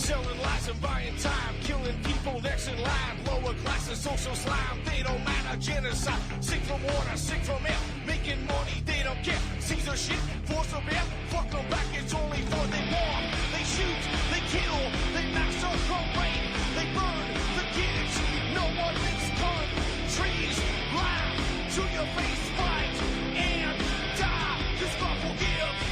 Selling lies and buying time, killing people next in line. Lower classes, social slime, they don't matter. Genocide, sick from water, sick from air. Making money, they don't care. Caesar shit, force of air. Fuck them back, it's only for they war. They shoot, they kill, they massacre, rape. They burn the kids, no one makes fun. Trees, laugh to your face, fight and die. Cause God forgives.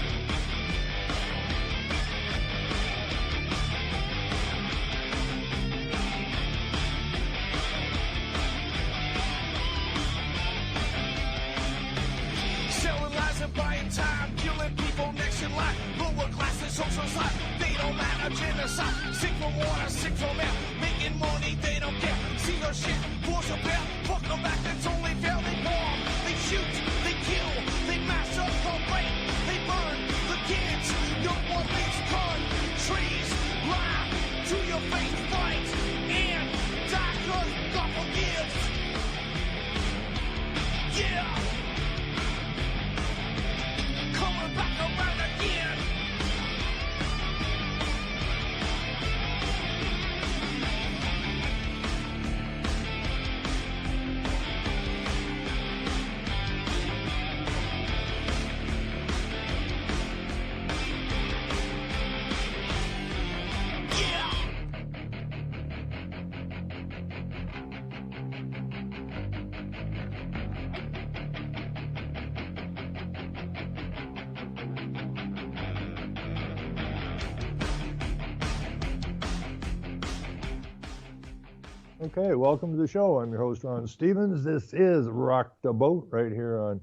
Selling lies and buying time, killing people next in line. Lower classes, social slide, they don't matter. Genocide, sick from water, sick from air. Making money, they don't care. See your shit, force a bear. Fuck them back, that's only fair. They bomb, they shoot, they kill, they massacre, rape. They burn the kids, no one makes fun. Trees, lie to your face, fight and die. Cause God forgives. Yeah. Coming back around again. Okay, welcome to the show. I'm your host, Ron Stevens. This is Rock the Boat right here on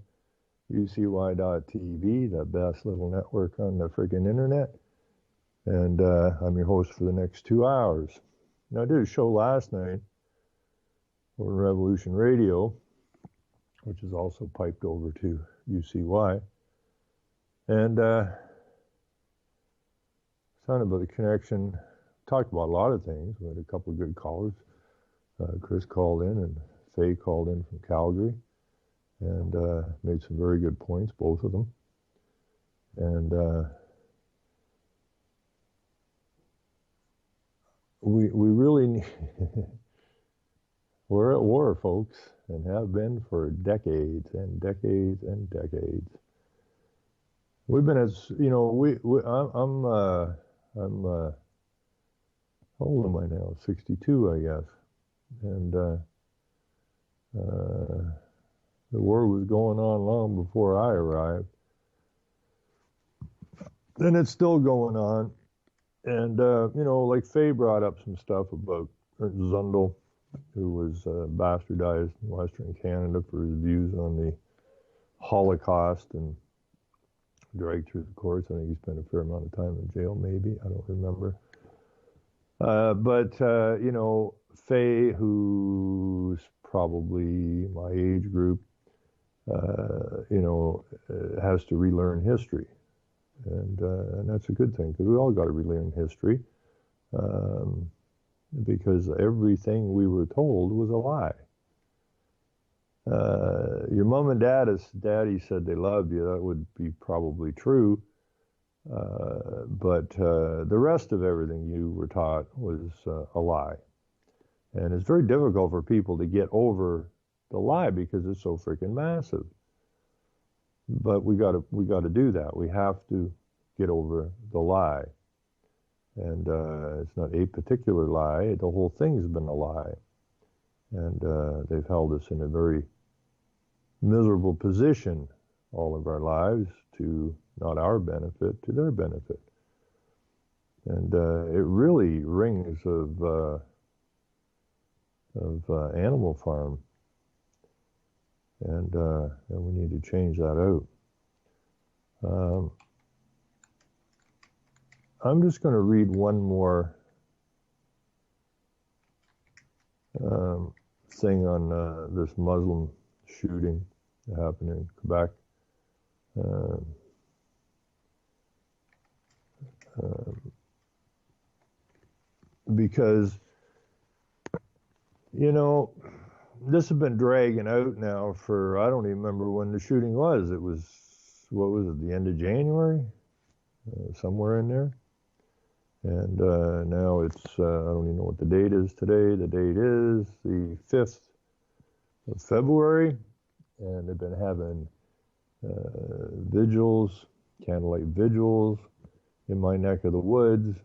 UCY.TV, the best little network on the freaking internet. And I'm your host for the next 2 hours. Now, I did a show last night over Revolution Radio, which is also piped over to UCY. And sounded about the connection. Talked about a lot of things. We had a couple of good callers. Chris called in and Faye called in from Calgary and made some very good points, both of them. And we really need we're at war, folks, and have been for decades and decades and decades. We've been as I'm how old am I now? 62, I guess. And the war was going on long before I arrived. And it's still going on. And, like Faye brought up some stuff about Zundel, who was bastardized in Western Canada for his views on the Holocaust and dragged through the courts. I think he spent a fair amount of time in jail, maybe. I don't remember. But Faye, who's probably my age group, has to relearn history. And that's a good thing, because we all got to relearn history, because everything we were told was a lie. Your mom and daddy said they loved you. That would be probably true. But the rest of everything you were taught was a lie. And it's very difficult for people to get over the lie because it's so freaking massive. But we got to do that. We have to get over the lie. And it's not a particular lie. The whole thing's been a lie. And they've held us in a very miserable position all of our lives, to not our benefit, to their benefit. And it really rings of Animal Farm. And we need to change that out. I'm just going to read one more thing on this Muslim shooting that happened in Quebec. Because, this has been dragging out now for, I don't even remember when the shooting was. It was, the end of January? Somewhere in there. And now it's, I don't even know what the date is today. The date is the 5th of February, and they've been having vigils, candlelight vigils in my neck of the woods.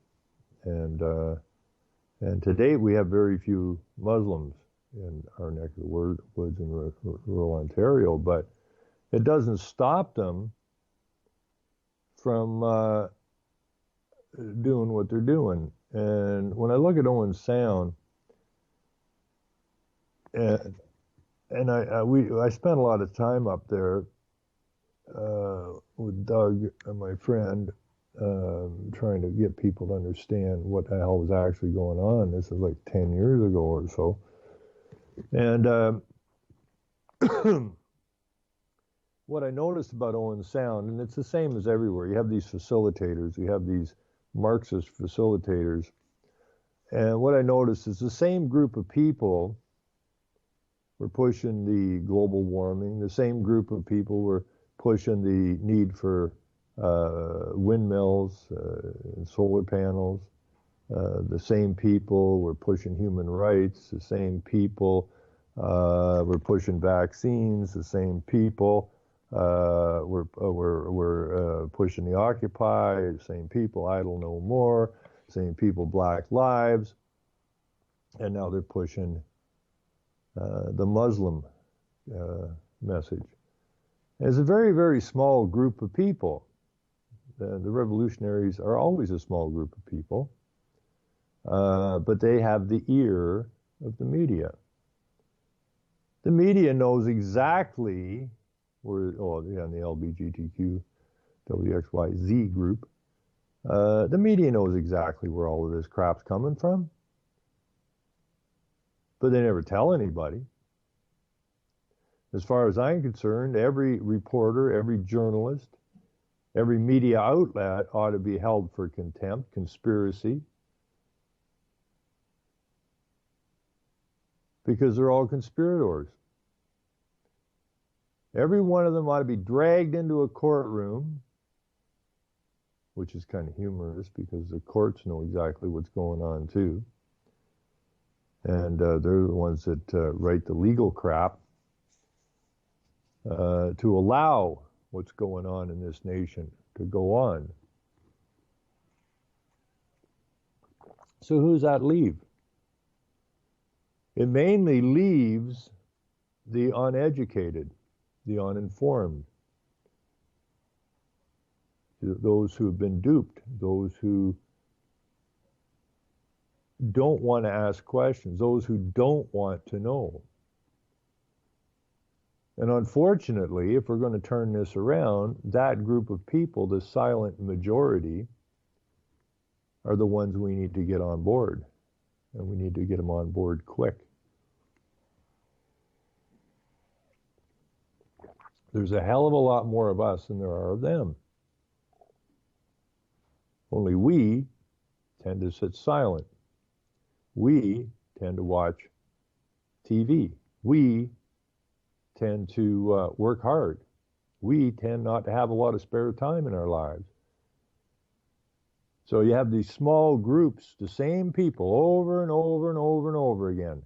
And to date, we have very few Muslims in our neck of the woods in rural Ontario, but it doesn't stop them from doing what they're doing. And when I look at Owen Sound, and I spent a lot of time up there with Doug and my friend, trying to get people to understand what the hell was actually going on. This is like 10 years ago or so. And what I noticed about Owen Sound, and it's the same as everywhere, you have these facilitators, you have these Marxist facilitators, and what I noticed is the same group of people were pushing the global warming, the same group of people were pushing the need for windmills and solar panels. The same people were pushing human rights. The same people were pushing vaccines. The same people were pushing the Occupy. The same people, idle no more. Same people, Black Lives. And now they're pushing the Muslim message. And it's a very, very small group of people. The revolutionaries are always a small group of people, but they have the ear of the media. The media knows exactly where, in the LGBTQ, WXYZ group, the media knows exactly where all of this crap's coming from, but they never tell anybody. As far as I'm concerned, every reporter, every journalist, every media outlet ought to be held for contempt, conspiracy, because they're all conspirators. Every one of them ought to be dragged into a courtroom, which is kind of humorous because the courts know exactly what's going on too. And they're the ones that write the legal crap to allow what's going on in this nation to go on. So who's that leave? It mainly leaves the uneducated, the uninformed, those who have been duped, those who don't want to ask questions, those who don't want to know. And unfortunately, if we're going to turn this around, that group of people, the silent majority, are the ones we need to get on board. And we need to get them on board quick. There's a hell of a lot more of us than there are of them. Only we tend to sit silent. We tend to watch TV. We tend to work hard. We tend not to have a lot of spare time in our lives. So you have these small groups, the same people, over and over and over and over again,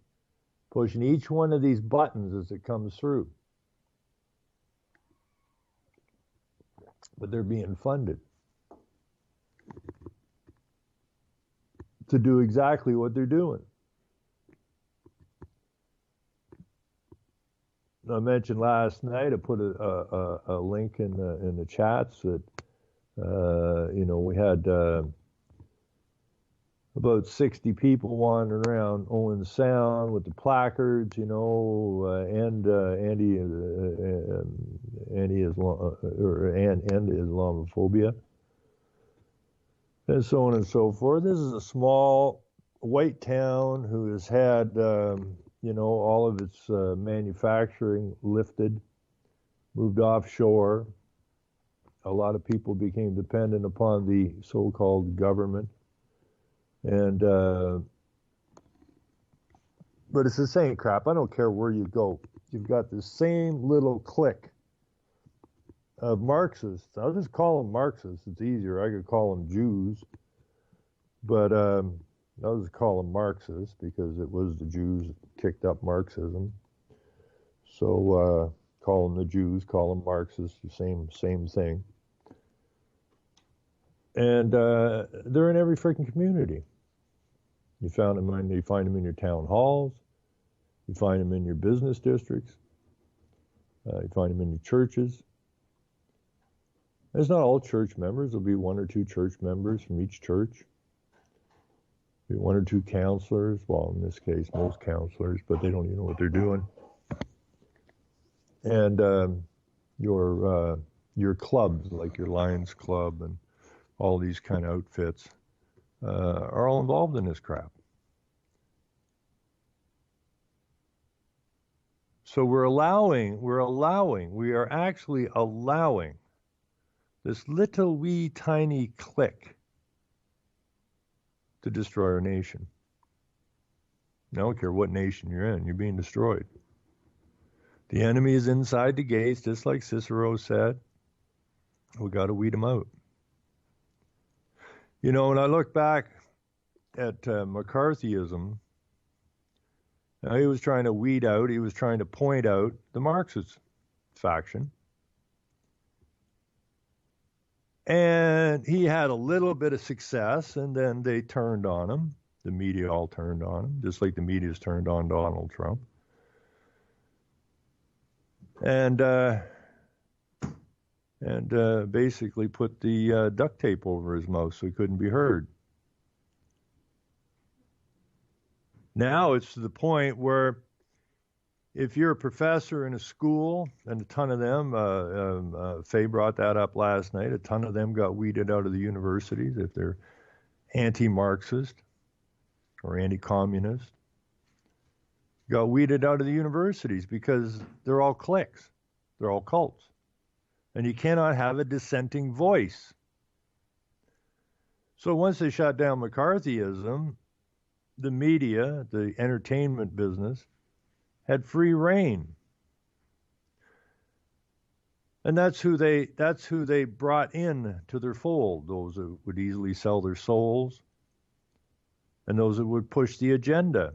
pushing each one of these buttons as it comes through. But they're being funded to do exactly what they're doing. I mentioned last night, I put a link in the chats that we had about 60 people wandering around Owen Sound with the placards, and Islamophobia, and so on and so forth. This is a small white town who has had all of its manufacturing lifted, moved offshore. A lot of people became dependent upon the so-called government. And but it's the same crap. I don't care where you go. You've got the same little clique of Marxists. I'll just call them Marxists. It's easier. I could call them Jews. But I was call them Marxists because it was the Jews that kicked up Marxism. So call them the Jews, call them Marxists, the same thing. And they're in every freaking community. You find them in your town halls. You find them in your business districts. You find them in your churches. It's not all church members. There'll be one or two church members from each church. Be one or two counselors. Well, in this case, most counselors, but they don't even know what they're doing. And your clubs, like your Lions Club and all these kind of outfits, are all involved in this crap. So we are actually allowing this little wee tiny clique to destroy our nation. I don't care what nation you're in, you're being destroyed. The enemy is inside the gates, just like Cicero said. We got to weed them out. You know, when I look back at McCarthyism, he was trying to weed out, he was trying to point out the Marxist faction. And he had a little bit of success, and then they turned on him. The media all turned on him, just like the media's turned on Donald Trump. And basically put the duct tape over his mouth so he couldn't be heard. Now it's to the point where if you're a professor in a school, and a ton of them, Faye brought that up last night, a ton of them got weeded out of the universities if they're anti-Marxist or anti-communist. Got weeded out of the universities because they're all cliques. They're all cults. And you cannot have a dissenting voice. So once they shut down McCarthyism, the media, the entertainment business, had free reign. And that's who they brought in to their fold, those that would easily sell their souls and those that would push the agenda.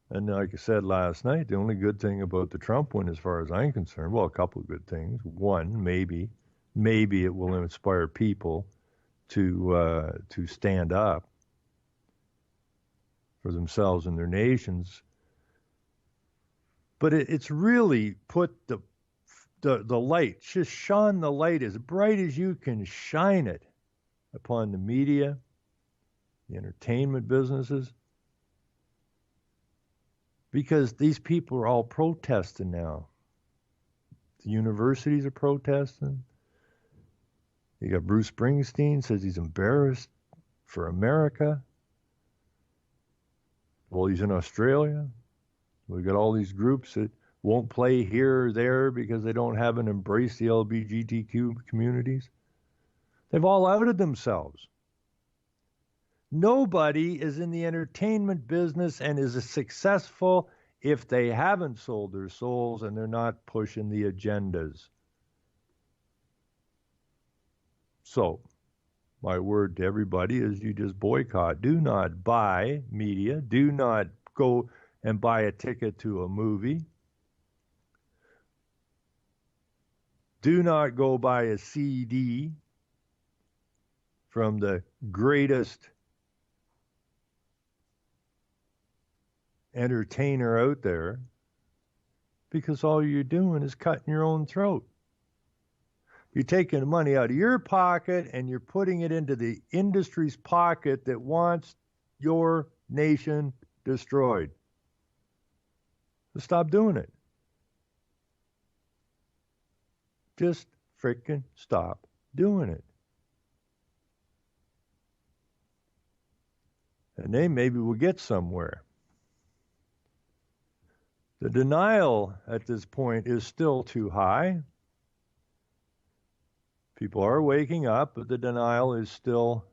And like I said last night, the only good thing about the Trump win, as far as I'm concerned, well, a couple of good things. One, maybe it will inspire people to stand up for themselves and their nations. But it's really put the light, just shone the light as bright as you can shine it upon the media, the entertainment businesses, because these people are all protesting now. The universities are protesting. You got Bruce Springsteen says he's embarrassed for America. Well, he's in Australia. We've got all these groups that won't play here or there because they haven't embraced the LGBTQ communities. They've all outed themselves. Nobody is in the entertainment business and is successful if they haven't sold their souls and they're not pushing the agendas. So, my word to everybody is you just boycott. Do not buy media. Do not go and buy a ticket to a movie. Do not go buy a CD from the greatest entertainer out there, because all you're doing is cutting your own throat. You're taking money out of your pocket and you're putting it into the industry's pocket that wants your nation destroyed. So stop doing it. Just freaking stop doing it. And then maybe we'll get somewhere. The denial at this point is still too high. People are waking up, but the denial is still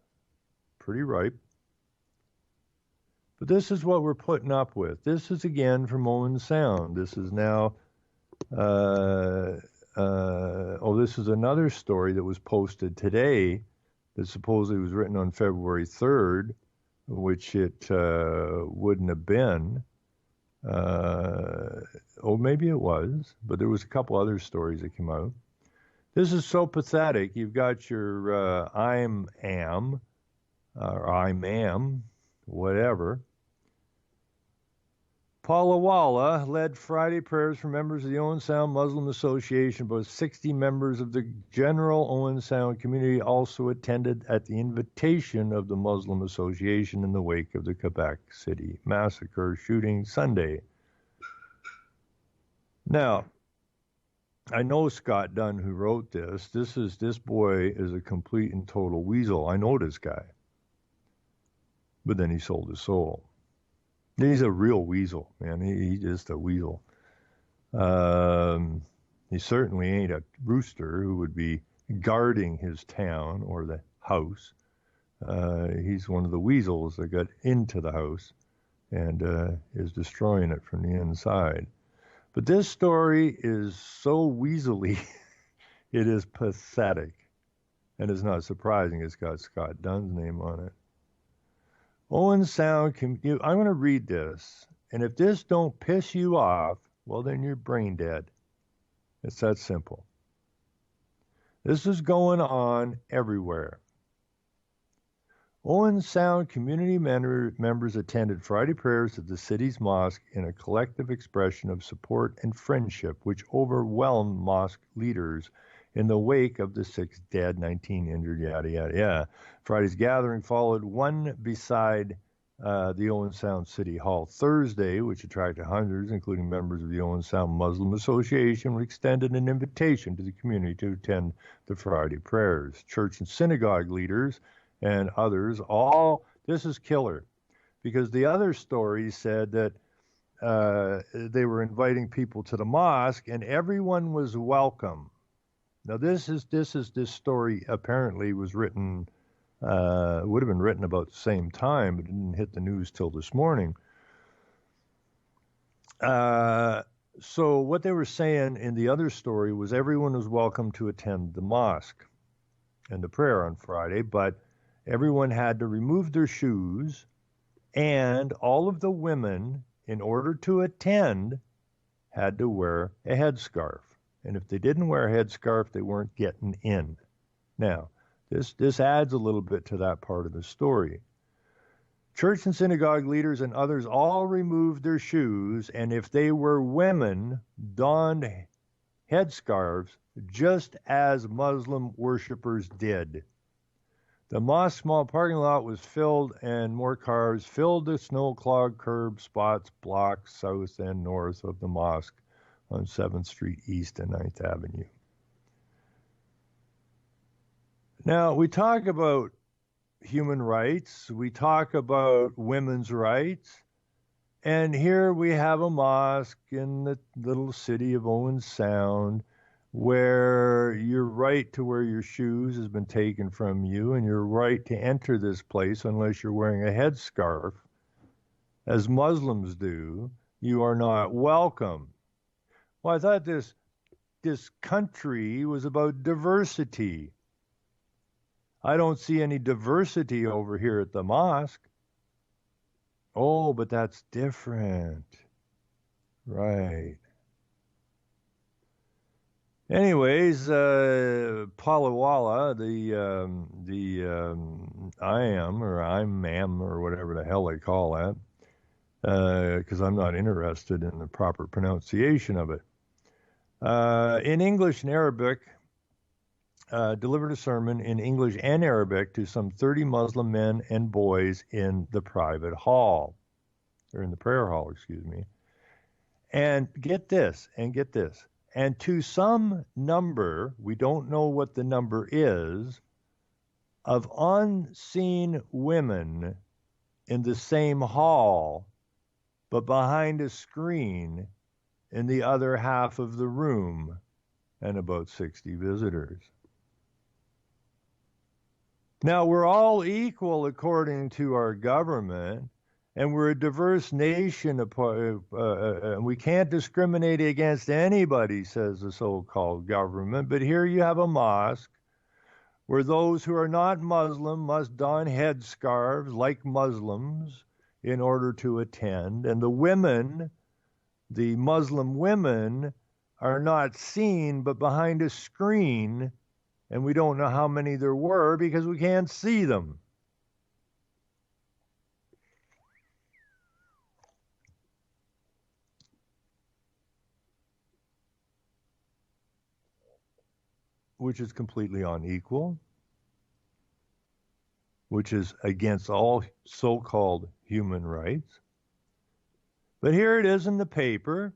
pretty ripe. But this is what we're putting up with. This is again from Owen Sound. This is now, this is another story that was posted today that supposedly was written on February 3rd, which it wouldn't have been. Or maybe it was, but there was a couple other stories that came out. This is so pathetic. You've got your I'm am, or I'm am, whatever. Paula Walla led Friday prayers for members of the Owen Sound Muslim Association. About 60 members of the general Owen Sound community also attended at the invitation of the Muslim Association in the wake of the Quebec City massacre shooting Sunday. Now, I know Scott Dunn, who wrote this. This boy is a complete and total weasel. I know this guy. But then he sold his soul. He's a real weasel, man. He's just a weasel. He certainly ain't a rooster who would be guarding his town or the house. He's one of the weasels that got into the house and is destroying it from the inside. But this story is so weaselly, it is pathetic. And it's not surprising it's got Scott Dunn's name on it. Owen Sound, I'm going to read this, and if this don't piss you off, well, then you're brain dead. It's that simple. This is going on everywhere. Owen Sound community members attended Friday prayers at the city's mosque in a collective expression of support and friendship, which overwhelmed mosque leaders in the wake of the 6 dead, 19 injured, yada, yada, yada. Friday's gathering followed one beside the Owen Sound City Hall Thursday, which attracted hundreds, including members of the Owen Sound Muslim Association, who extended an invitation to the community to attend the Friday prayers. Church and synagogue leaders and others, this is killer, because the other story said that they were inviting people to the mosque and everyone was welcome. Now, this story apparently was written, would have been written about the same time, but didn't hit the news till this morning. So what they were saying in the other story was everyone was welcome to attend the mosque and the prayer on Friday, but everyone had to remove their shoes, and all of the women, in order to attend, had to wear a headscarf. And if they didn't wear a headscarf, they weren't getting in. Now, this adds a little bit to that part of the story. Church and synagogue leaders and others all removed their shoes, and if they were women, donned headscarves, just as Muslim worshippers did. The mosque small parking lot was filled, and more cars filled the snow-clogged curb spots blocked south and north of the mosque on 7th Street East and 9th Avenue. Now, we talk about human rights, we talk about women's rights, and here we have a mosque in the little city of Owen Sound where your right to wear your shoes has been taken from you, and your right to enter this place, unless you're wearing a headscarf, as Muslims do, you are not welcome. Well, I thought this country was about diversity. I don't see any diversity over here at the mosque. Oh, but that's different. Right. Anyways, Palawala, I am, or I'm ma'am, or whatever the hell they call that, because I'm not interested in the proper pronunciation of it. In English and Arabic, delivered a sermon in English and Arabic to some 30 Muslim men and boys in the private hall, or in the prayer hall, excuse me. And get this, and to some number, we don't know what the number is, of unseen women in the same hall, but behind a screen in the other half of the room, and about 60 visitors. Now, we're all equal according to our government, and we're a diverse nation, and we can't discriminate against anybody, says the so-called government. But here you have a mosque where those who are not Muslim must don headscarves like Muslims in order to attend, and the Muslim women, are not seen but behind a screen, and we don't know how many there were because we can't see them. Which is completely unequal, which is against all so-called human rights. But here it is in the paper.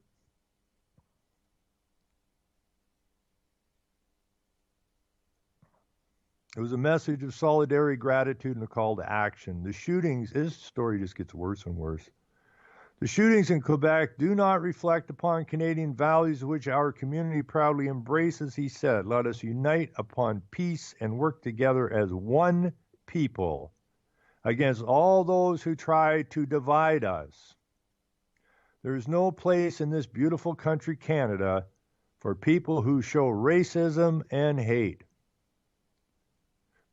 It was a message of solidarity, gratitude, and a call to action. The shootings, this story just gets worse and worse. The shootings in Quebec do not reflect upon Canadian values which our community proudly embraces, he said. Let us unite upon peace and work together as one people against all those who try to divide us. There is no place in this beautiful country, Canada, for people who show racism and hate.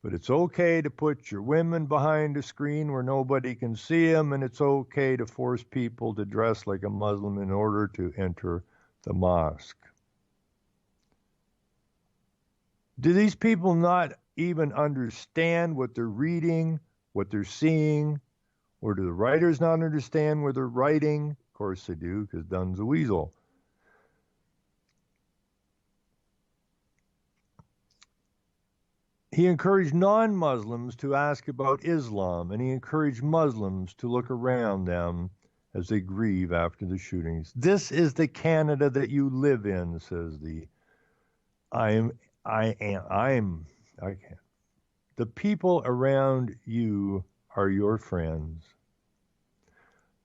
But it's okay to put your women behind a screen where nobody can see them, and it's okay to force people to dress like a Muslim in order to enter the mosque. Do these people not even understand what they're reading, what they're seeing? Or do the writers not understand what they're writing? Of course they do, because Dunn's a weasel. He encouraged non-Muslims to ask about Islam, and he encouraged Muslims to look around them as they grieve after the shootings. This is the Canada that you live in, says the the people around you are your friends,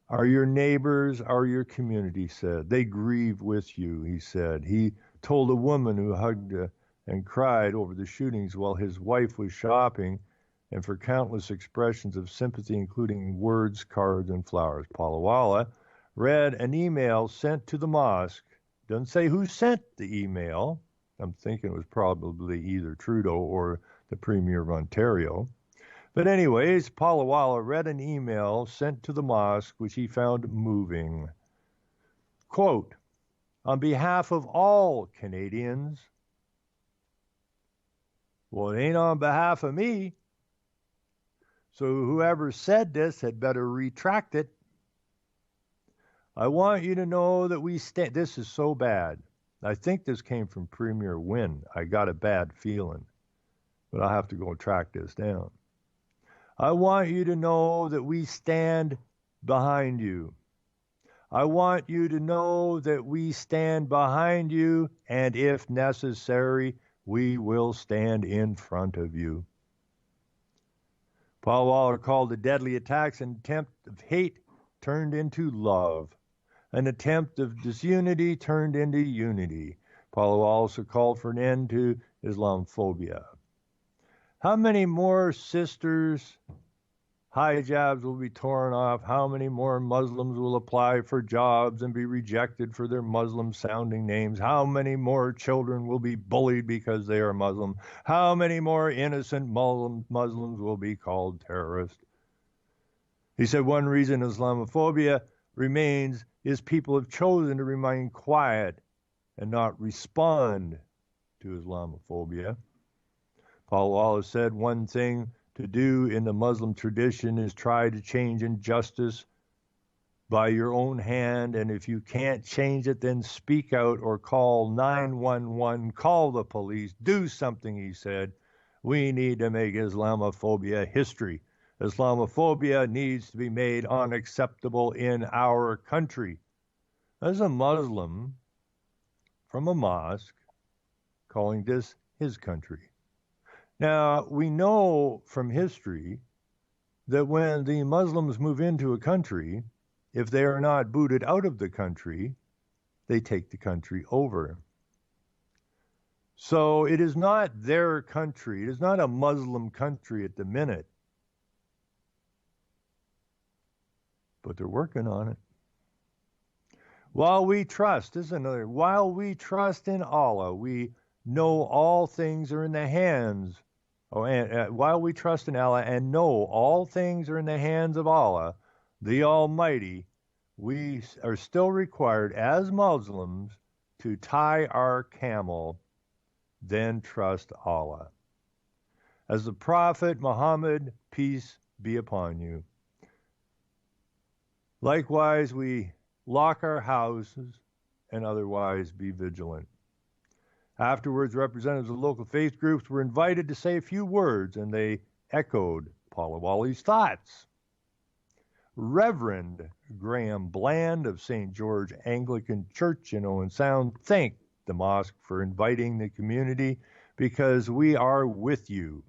are your neighbors, are your community, said. They grieve with you, he said. He told a woman who hugged and cried over the shootings while his wife was shopping, and for countless expressions of sympathy, including words, cards, and flowers. Palawala read an email sent to the mosque. Doesn't say who sent the email. I'm thinking it was probably either Trudeau or the Premier of Ontario. But anyways, Palawala read an email sent to the mosque, which he found moving. Quote, on behalf of all Canadians, well, it ain't on behalf of me. So whoever said this had better retract it. I want you to know that we stand. This is so bad. I think this came from Premier Wynne. I got a bad feeling, but I'll have to go track this down. I want you to know that we stand behind you. I want you to know that we stand behind you, and if necessary, we will stand in front of you. Palawala called the deadly attacks an attempt of hate turned into love, an attempt of disunity turned into unity. Palawala also called for an end to Islamophobia. How many more sisters' hijabs will be torn off? How many more Muslims will apply for jobs and be rejected for their Muslim-sounding names? How many more children will be bullied because they are Muslim? How many more innocent Muslims will be called terrorists? He said one reason Islamophobia remains is people have chosen to remain quiet and not respond to Islamophobia. Palawala said one thing to do in the Muslim tradition is try to change injustice by your own hand, and if you can't change it, then speak out or call 911, call the police, do something, he said. We need to make Islamophobia history. Islamophobia needs to be made unacceptable in our country. As a Muslim from a mosque calling this his country. Now, we know from history that when the Muslims move into a country, if they are not booted out of the country, they take the country over. So it is not their country. It is not a Muslim country at the minute. But they're working on it. While we trust, this is another, while we trust in Allah, we know all things are in the hands Oh, and while we trust in Allah and know all things are in the hands of Allah, the Almighty, we are still required as Muslims to tie our camel, then trust Allah. As the Prophet Muhammad, peace be upon you. Likewise, we lock our houses and otherwise be vigilant. Afterwards, representatives of local faith groups were invited to say a few words, and they echoed Paula Walley's thoughts. Reverend Graham Bland of St. George Anglican Church in Owen Sound thanked the mosque for inviting the community because we are with you.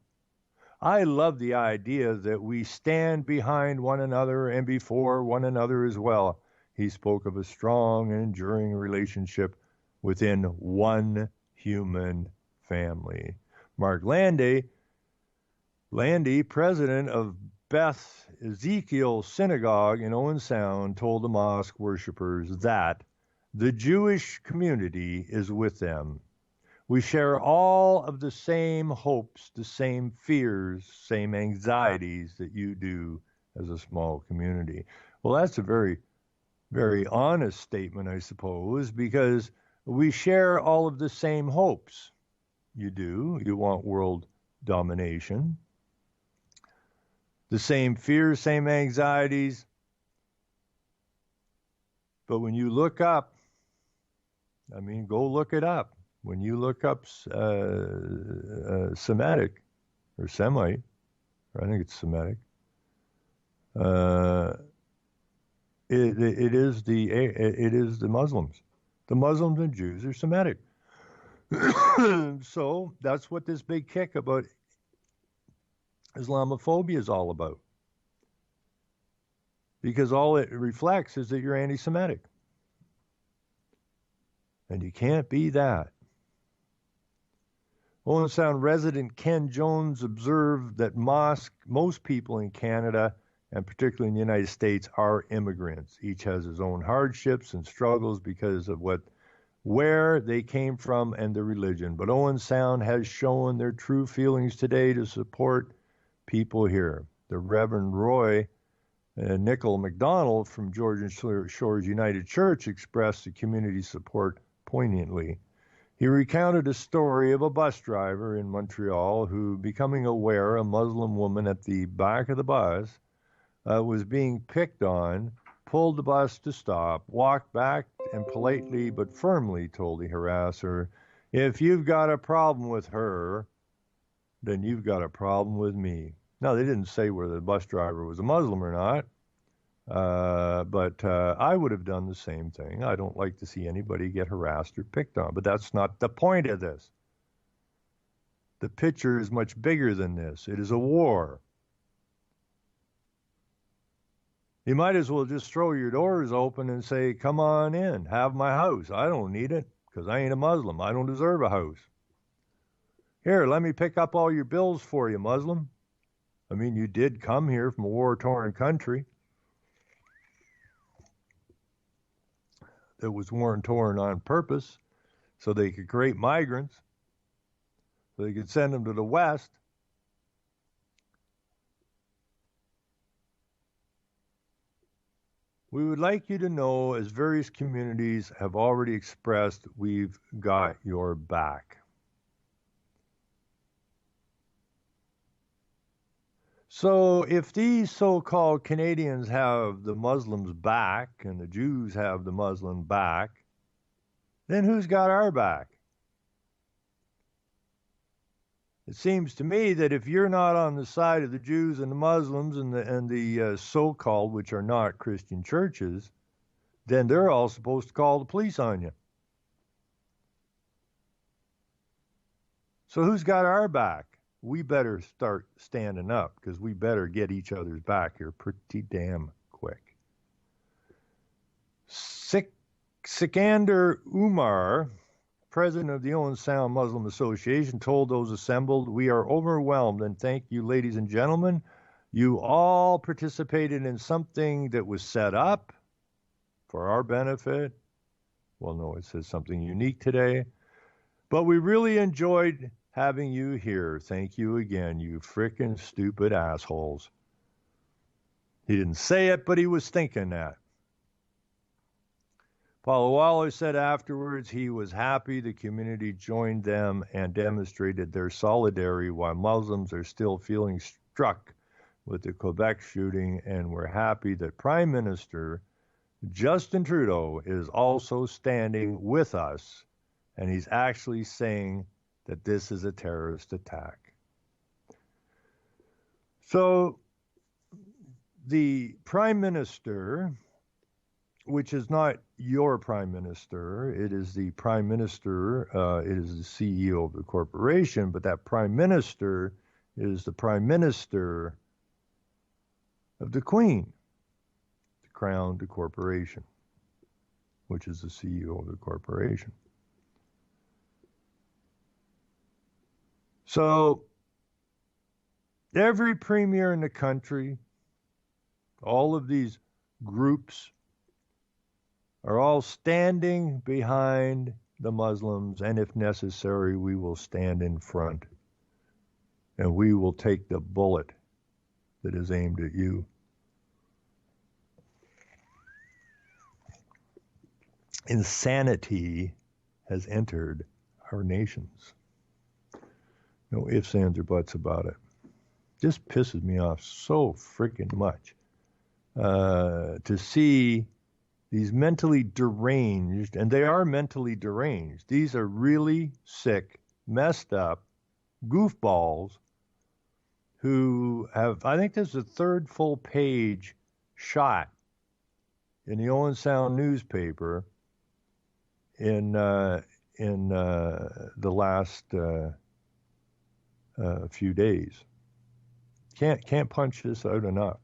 I love the idea that we stand behind one another and before one another as well. He spoke of a strong and enduring relationship within one human family. Mark Landy, president of Beth Ezekiel Synagogue in Owen Sound, told the mosque worshippers that the Jewish community is with them. We share all of the same hopes, the same fears, same anxieties that you do as a small community. Well, that's a very, very honest statement, I suppose, because we share all of the same hopes. You do. You want world domination. The same fears, same anxieties. But when you look up, go look it up. When you look up Semitic or Semite, or I think it's Semitic, it is the Muslims. The Muslims and Jews are Semitic. So that's what this big kick about Islamophobia is all about. Because all it reflects is that you're anti-Semitic. And you can't be that. Owen Sound resident Ken Jones observed that most people in Canada, and particularly in the United States, are immigrants. Each has his own hardships and struggles because of where they came from and their religion. But Owen Sound has shown their true feelings today to support people here. The Reverend Roy Nickel McDonald from Georgian Shores United Church expressed the community support poignantly. He recounted a story of a bus driver in Montreal who, becoming aware a Muslim woman at the back of the bus was being picked on, pulled the bus to stop, walked back, and politely but firmly told the harasser, "If you've got a problem with her, then you've got a problem with me." Now, they didn't say whether the bus driver was a Muslim or not, but I would have done the same thing. I don't like to see anybody get harassed or picked on, but that's not the point of this. The picture is much bigger than this. It is a war. You might as well just throw your doors open and say, "Come on in, have my house. I don't need it because I ain't a Muslim. I don't deserve a house. Here, let me pick up all your bills for you, Muslim. I mean, you did come here from a war-torn country that was war-torn on purpose so they could create migrants, so they could send them to the West. We would like you to know, as various communities have already expressed, we've got your back." So if these so-called Canadians have the Muslims back and the Jews have the Muslim back, then who's got our back? It seems to me that if you're not on the side of the Jews and the Muslims and the so-called, which are not Christian churches, then they're all supposed to call the police on you. So who's got our back? We better start standing up because we better get each other's back here pretty damn quick. Sikander Umar, president of the Owen Sound Muslim Association, told those assembled, "We are overwhelmed and thank you, ladies and gentlemen. You all participated in something that was set up for our benefit." Well, no, it says something unique today. "But we really enjoyed having you here. Thank you again, you frickin' stupid assholes. He didn't say it, but he was thinking that. Palawala said afterwards he was happy the community joined them and demonstrated their solidarity while Muslims are still feeling struck with the Quebec shooting, and we're happy that Prime Minister Justin Trudeau is also standing with us, and he's actually saying that this is a terrorist attack. So the Prime Minister, which is not your Prime Minister, it is the Prime Minister, it is the CEO of the corporation, but that Prime Minister is the Prime Minister of the Queen, the Crown, the corporation, which is the CEO of the corporation. So every premier in the country, all of these groups are all standing behind the Muslims, and if necessary, we will stand in front, and we will take the bullet that is aimed at you. Insanity has entered our nations. No ifs, ands, or buts about it. Just pisses me off so freaking much to see these mentally deranged, and they are mentally deranged. These are really sick, messed up goofballs who have, I think there's a third full page shot in the Owen Sound newspaper in the last few days. Can't punch this out enough.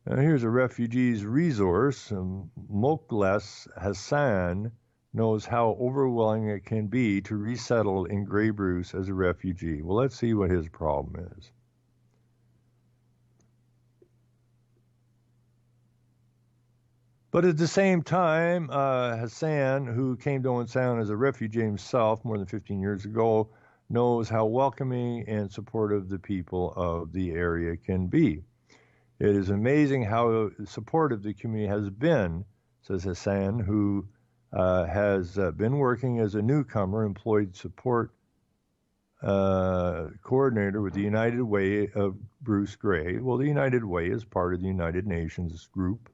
Now here's a refugees resource. Mokles Hassan knows how overwhelming it can be to resettle in Grey Bruce as a refugee. Well, let's see what his problem is. But at the same time, Hassan, who came to Owen Sound as a refugee himself more than 15 years ago, knows how welcoming and supportive the people of the area can be. It is amazing how supportive the community has been, says Hassan, who has been working as a newcomer, employed support coordinator with the United Way of Bruce Grey. Well, the United Way is part of the United Nations group.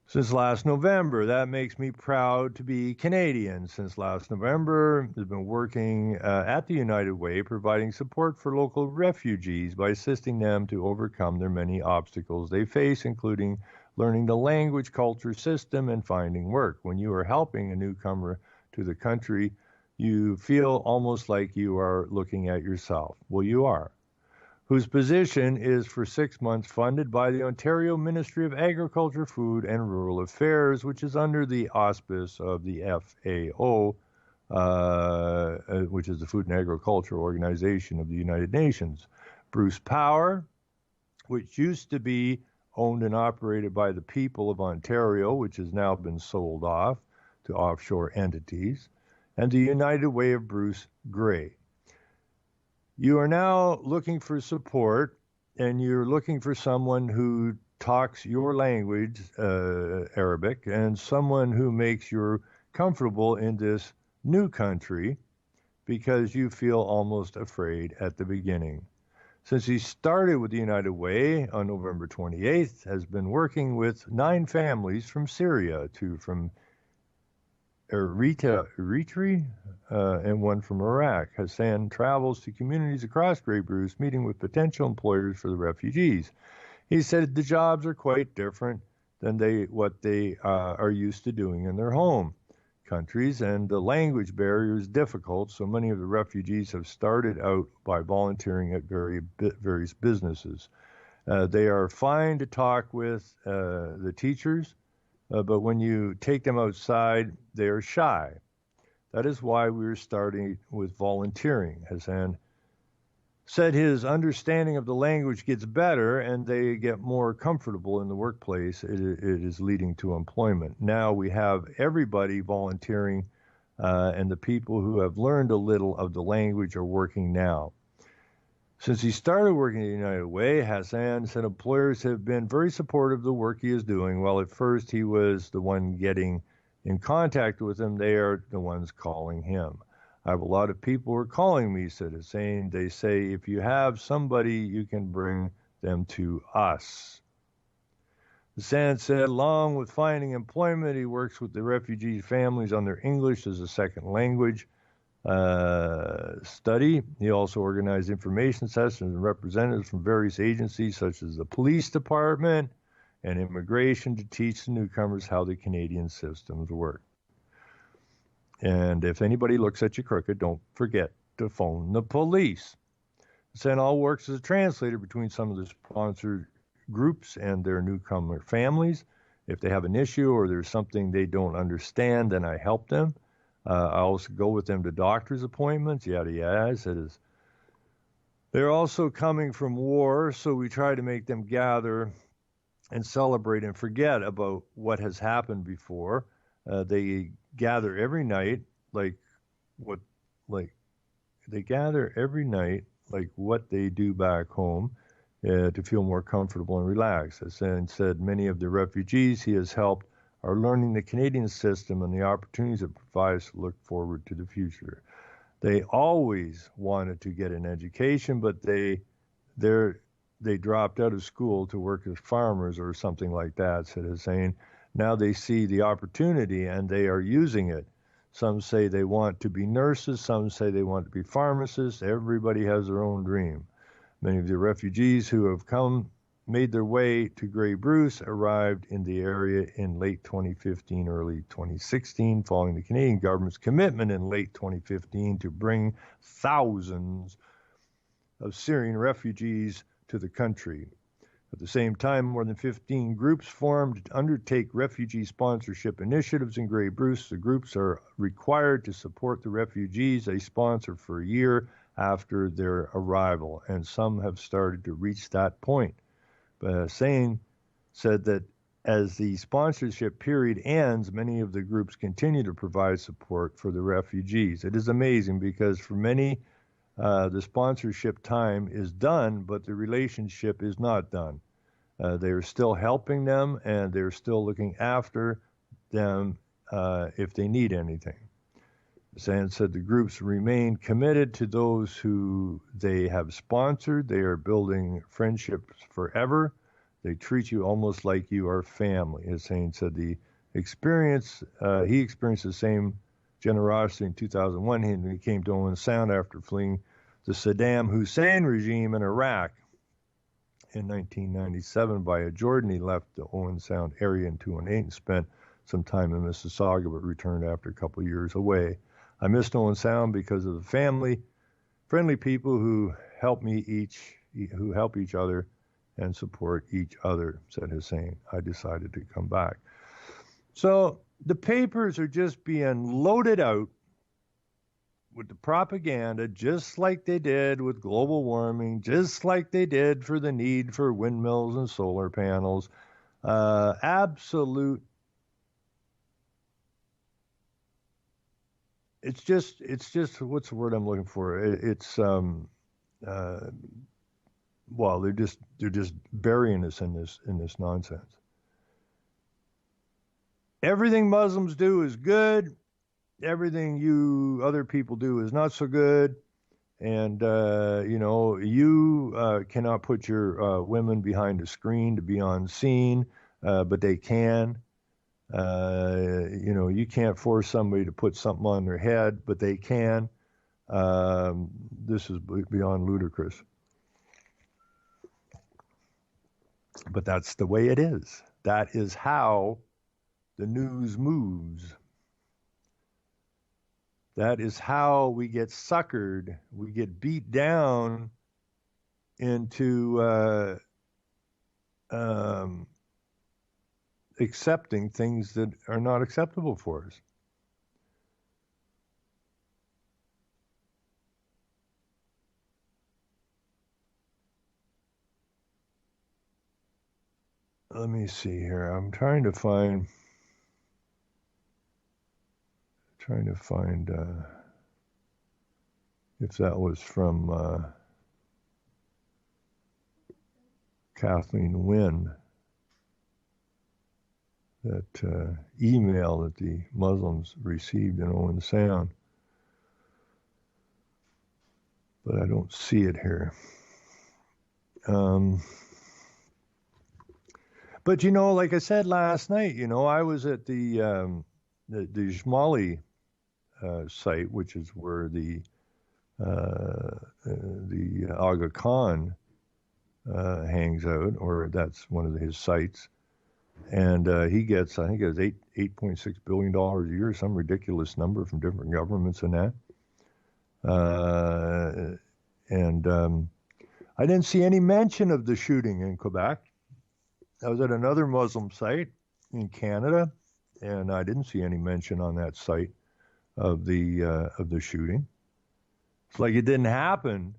Since last November, that makes me proud to be Canadian. Since last November, has been working at the United Way, providing support for local refugees by assisting them to overcome their many obstacles they face, including learning the language, culture, system, and finding work. When you are helping a newcomer to the country, you feel almost like you are looking at yourself. Well, you are. Whose position is for 6 months funded by the Ontario Ministry of Agriculture, Food and Rural Affairs, which is under the auspice of the FAO, which is the Food and Agriculture Organization of the United Nations. Bruce Power, which used to be owned and operated by the people of Ontario, which has now been sold off to offshore entities, and the United Way of Bruce Grey. You are now looking for support, and you're looking for someone who talks your language, Arabic, and someone who makes you comfortable in this new country because you feel almost afraid at the beginning. Since he started with the United Way on November 28th, has been working with 9 families from Syria, 2 from Eritrea, and 1 from Iraq. Hassan travels to communities across Grey Bruce, meeting with potential employers for the refugees. He said the jobs are quite different than what they are used to doing in their home countries, and the language barrier is difficult, so many of the refugees have started out by volunteering at various businesses. They are fine to talk with the teachers, but when you take them outside, they are shy. That is why we're starting with volunteering. Hassan said his understanding of the language gets better and they get more comfortable in the workplace. It is leading to employment. Now we have everybody volunteering and the people who have learned a little of the language are working now. Since he started working at United Way, Hassan said employers have been very supportive of the work he is doing. While at first he was the one getting in contact with them, they are the ones calling him. I have a lot of people who are calling me, said Hussein. They say, if you have somebody, you can bring them to us. Hassan said, along with finding employment, he works with the refugee families on their English as a second language study. He also organized information sessions and representatives from various agencies such as the police department and immigration to teach the newcomers how the Canadian systems work. And if anybody looks at you crooked, don't forget to phone the police. Sanal works as a translator between some of the sponsored groups and their newcomer families. If they have an issue or there's something they don't understand, then I help them. I also go with them to doctor's appointments, yada yada. They're also coming from war, so we try to make them gather and celebrate and forget about what has happened before. They gather every night, like they gather every night, like what they do back home, to feel more comfortable and relaxed. As said, many of the refugees he has helped are learning the Canadian system and the opportunities it provides to look forward to the future. They always wanted to get an education, but they dropped out of school to work as farmers or something like that, said Hussein. Now they see the opportunity and they are using it. Some say they want to be nurses, some say they want to be pharmacists. Everybody has their own dream. Many of the refugees who have made their way to Grey Bruce arrived in the area in late 2015, early 2016, following the Canadian government's commitment in late 2015 to bring thousands of Syrian refugees to the country. At the same time, more than 15 groups formed to undertake refugee sponsorship initiatives in Grey Bruce. The groups are required to support the refugees they sponsor for a year after their arrival, and some have started to reach that point. But Hussein said that as the sponsorship period ends, many of the groups continue to provide support for the refugees. It is amazing because for many, the sponsorship time is done, but the relationship is not done. They're still helping them, and they're still looking after them if they need anything. Hussein said the groups remain committed to those who they have sponsored. They are building friendships forever. They treat you almost like you are family. Hussein said he experienced the same generosity in 2001 when he came to Owen Sound after fleeing the Saddam Hussein regime in Iraq. In 1997 via Jordan, he left the Owen Sound area in 2008 and spent some time in Mississauga, but returned after a couple of years away. I missed Owen Sound because of the family, friendly people who help each other and support each other, said Hussein. I decided to come back. So the papers are just being loaded out with the propaganda, just like they did with global warming, just like they did for the need for windmills and solar panels. Absolute. It's just what's the word I'm looking for? Well, they're just burying us in this nonsense. Everything Muslims do is good. Everything you other people do is not so good. And you cannot put your women behind a screen to be on scene, but they can. You can't force somebody to put something on their head, but they can. This is beyond ludicrous. But that's the way it is. That is how the news moves. That is how we get suckered. We get beat down into accepting things that are not acceptable for us. Let me see here. I'm trying trying to find if that was from Kathleen Wynne, that email that the Muslims received in Owen Sound. But I don't see it here. But you know, like I said last night, you know, I was at the Jmali site, which is where the Aga Khan hangs out, or that's one of his sites. And he gets, I think it's $8.6 billion a year, some ridiculous number from different governments and that. I didn't see any mention of the shooting in Quebec. I was at another Muslim site in Canada, and I didn't see any mention on that site of the shooting. It's like it didn't happen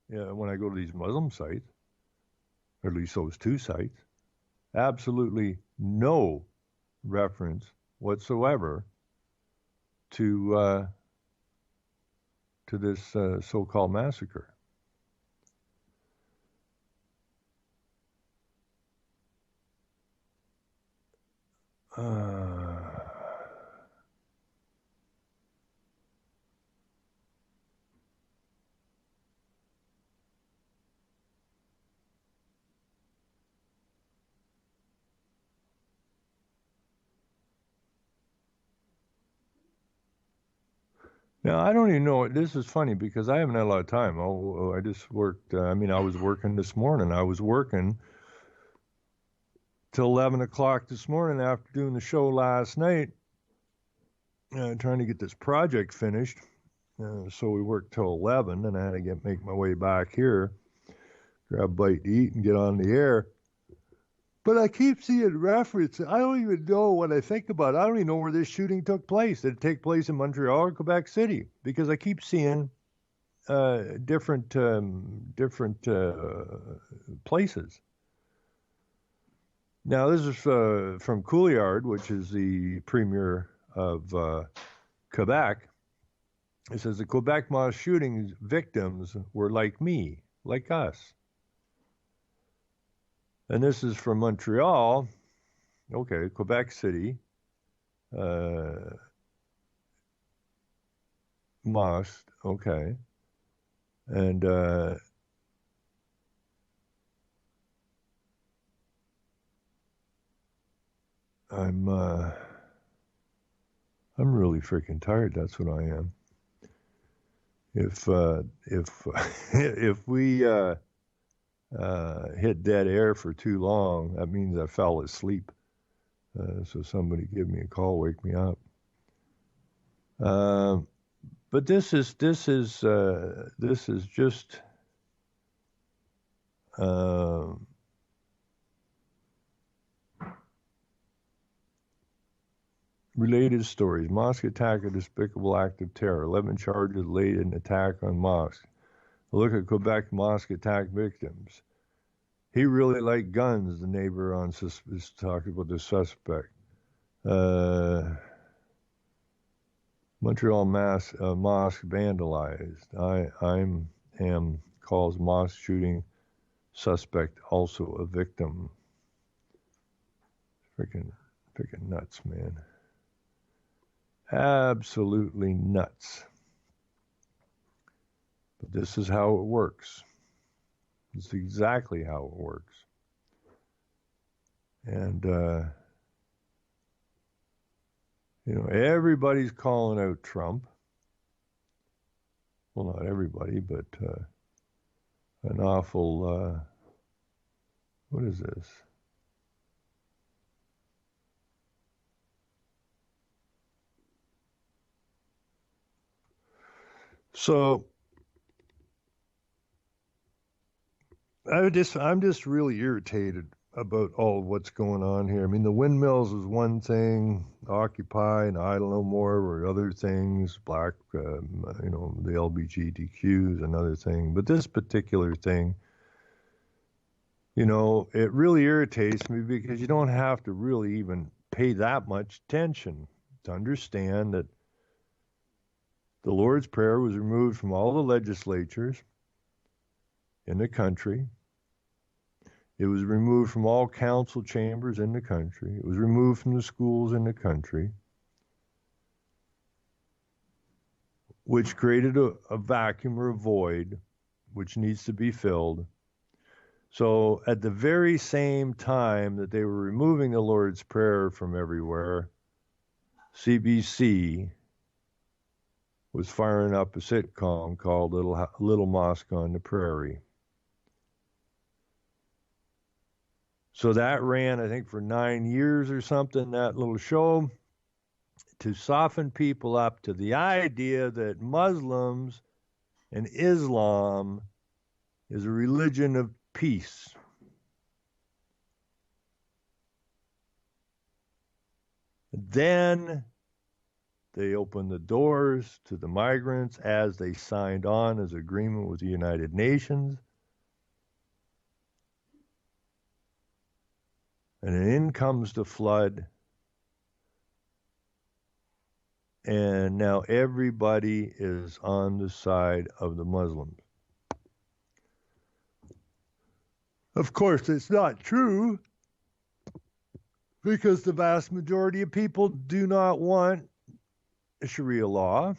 when I go to these Muslim sites, or at least those two sites. Absolutely no reference whatsoever to this so-called massacre. Now, I don't even know. This is funny because I haven't had a lot of time. I just worked. I was working this morning. I was working till 11 o'clock this morning after doing the show last night, trying to get this project finished. So we worked till 11, and I had to make my way back here, grab a bite to eat, and get on the air. But I keep seeing references. I don't even know what I think about it. I don't even know where this shooting took place. Did it take place in Montreal or Quebec City? Because I keep seeing different places. Now, this is from Couillard, which is the premier of Quebec. It says the Quebec mosque shooting victims were like me, like us. And this is from Montreal. Okay, Quebec City. Mosque. Okay. And I'm really freaking tired. That's what I am. If if we hit dead air for too long, that means I fell asleep. So somebody give me a call, wake me up. But this is just related stories. Mosque attack, a despicable act of terror. 11 charges laid in attack on mosque. A look at Quebec mosque attack victims. He really liked guns, the neighbor is talking about the suspect. Montreal mosque vandalized. I calls mosque shooting suspect also a victim. Freaking nuts, man. Absolutely nuts. But this is how it works. It's exactly how it works. And, everybody's calling out Trump. Well, not everybody, but an awful, what is this? So, I'm just really irritated about all what's going on here. I mean, the windmills is one thing, Occupy and Idle No More were other things, the LGBTQ is another thing. But this particular thing, it really irritates me because you don't have to really even pay that much attention to understand that The Lord's Prayer was removed from all the legislatures in the country. It was removed from all council chambers in the country. It was removed from the schools in the country, which created a vacuum or a void which needs to be filled. So at the very same time that they were removing the Lord's Prayer from everywhere, CBC was firing up a sitcom called Little Mosque on the Prairie. So that ran, I think, for 9 years or something, that little show, to soften people up to the idea that Muslims and Islam is a religion of peace. Then they opened the doors to the migrants as they signed on as agreement with the United Nations. And in comes the flood. And now everybody is on the side of the Muslims. Of course, it's not true, because the vast majority of people do not want Sharia law.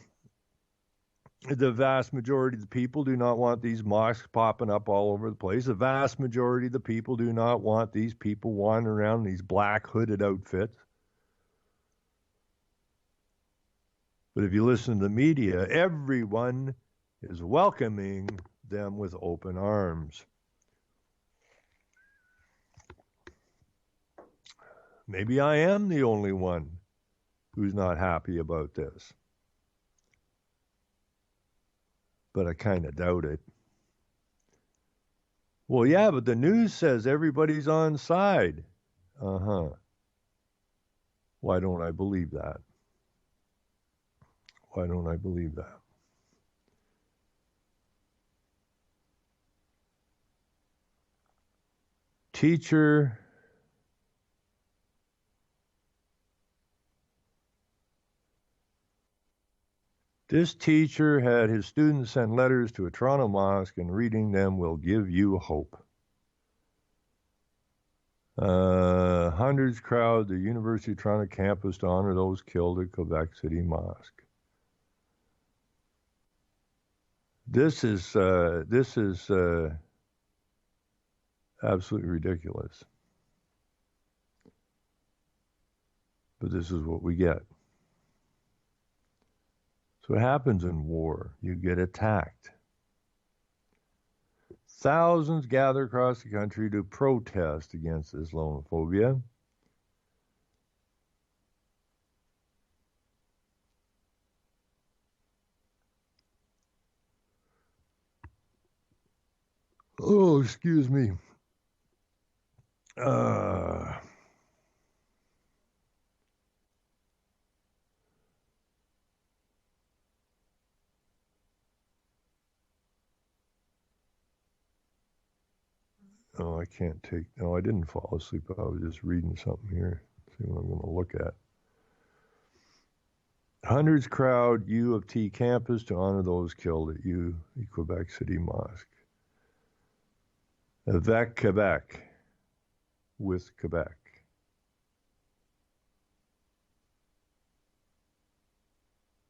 The vast majority of the people do not want these mosques popping up all over the place. The vast majority of the people do not want these people wandering around in these black hooded outfits. But if you listen to the media, everyone is welcoming them with open arms. Maybe I am the only one who's not happy about this. But I kind of doubt it. Well, yeah, but the news says everybody's on side. Uh-huh. Why don't I believe that? Why don't I believe that? Teacher This teacher had his students send letters to a Toronto mosque, and reading them will give you hope. Hundreds crowd the University of Toronto campus to honor those killed at Quebec City Mosque. This is absolutely ridiculous. But this is what we get. So what happens in war? You get attacked. Thousands gather across the country to protest against Islamophobia. Oh, excuse me. Oh, I can't take. No, I didn't fall asleep. I was just reading something here. See what I'm going to look at. Hundreds crowd U of T campus to honor those killed at U Quebec City Mosque. Avec Quebec, with Quebec.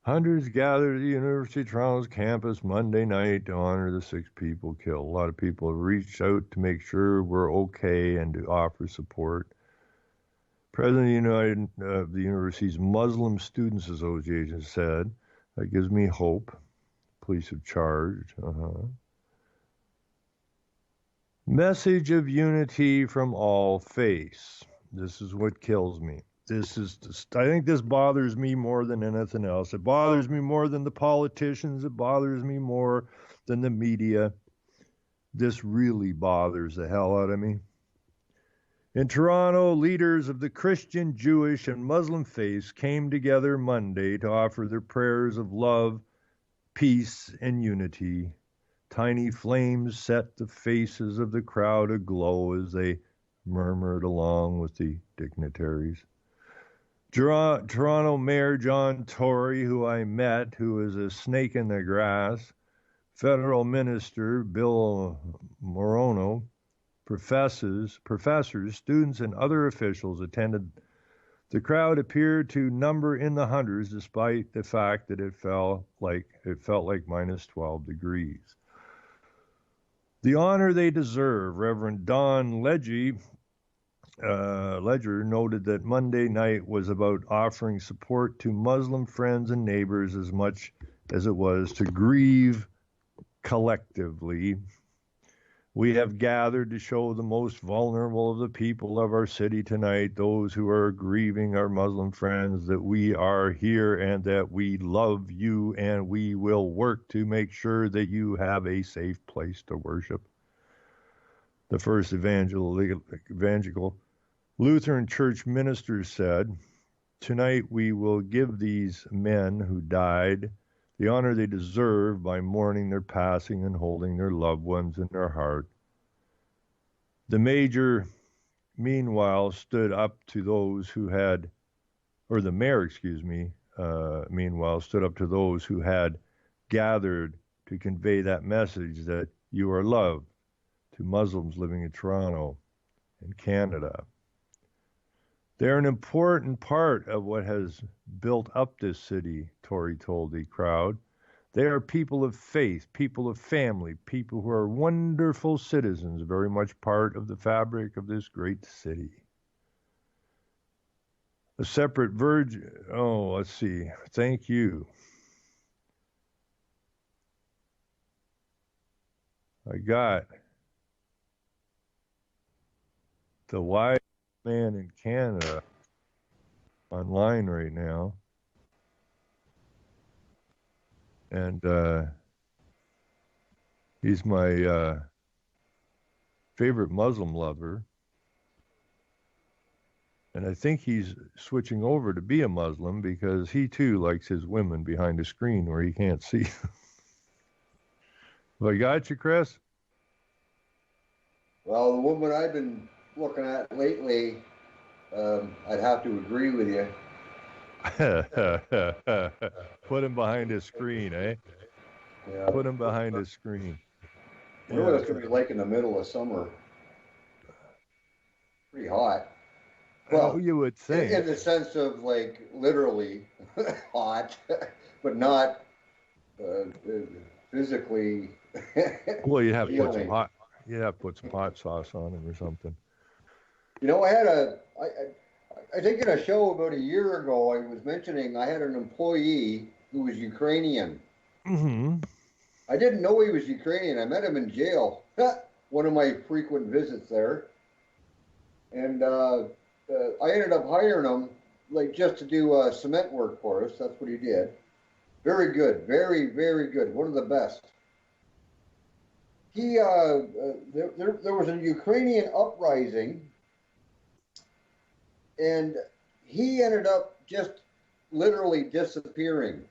Hundreds gathered at the University of Toronto's campus Monday night to honor the 6 people killed. A lot of people have reached out to make sure we're okay and to offer support. President of the university's Muslim Students Association said, "That gives me hope. Police have charged." Message of unity from all faiths. This is what kills me. I think this bothers me more than anything else. It bothers me more than the politicians. It bothers me more than the media. This really bothers the hell out of me. In Toronto, leaders of the Christian, Jewish, and Muslim faiths came together Monday to offer their prayers of love, peace, and unity. Tiny flames set the faces of the crowd aglow as they murmured along with the dignitaries. Toronto Mayor John Tory, who I met, who is a snake in the grass, Federal Minister Bill Morono, professors, students, and other officials attended. The crowd appeared to number in the hundreds, despite the fact that it felt like minus 12 degrees. The honor they deserve. Reverend Don Ledger noted that Monday night was about offering support to Muslim friends and neighbors as much as it was to grieve collectively. We have gathered to show the most vulnerable of the people of our city tonight, those who are grieving our Muslim friends, that we are here and that we love you, and we will work to make sure that you have a safe place to worship. The First Evangelical Lutheran Church minister said, "Tonight we will give these men who died the honor they deserve by mourning their passing and holding their loved ones in their heart." The mayor, meanwhile, stood up to those who had gathered to convey that message that you are loved to Muslims living in Toronto and Canada. They're an important part of what has built up this city, Tory told the crowd. They are people of faith, people of family, people who are wonderful citizens, very much part of the fabric of this great city. A separate let's see. Thank you. I got the wise man in Canada online right now. And he's my favorite Muslim lover. And I think he's switching over to be a Muslim because he too likes his women behind a screen where he can't see. Have I got you, Chris? Well, the woman I've been looking at lately, I'd have to agree with you. Put him behind a screen, eh? Yeah. Put him behind a screen. I wonder what it's going to be like in the middle of summer. Pretty hot. Well, you would think. In the sense of like literally hot, but not physically. Well, you have to put some hot sauce on him or something. You know, I think in a show about a year ago, I was mentioning I had an employee who was Ukrainian. Mm-hmm. I didn't know he was Ukrainian. I met him in jail, one of my frequent visits there. And I ended up hiring him, like, just to do cement work for us. That's what he did. Very good. Very, very good. One of the best. He, there was a Ukrainian uprising, and he ended up just literally disappearing.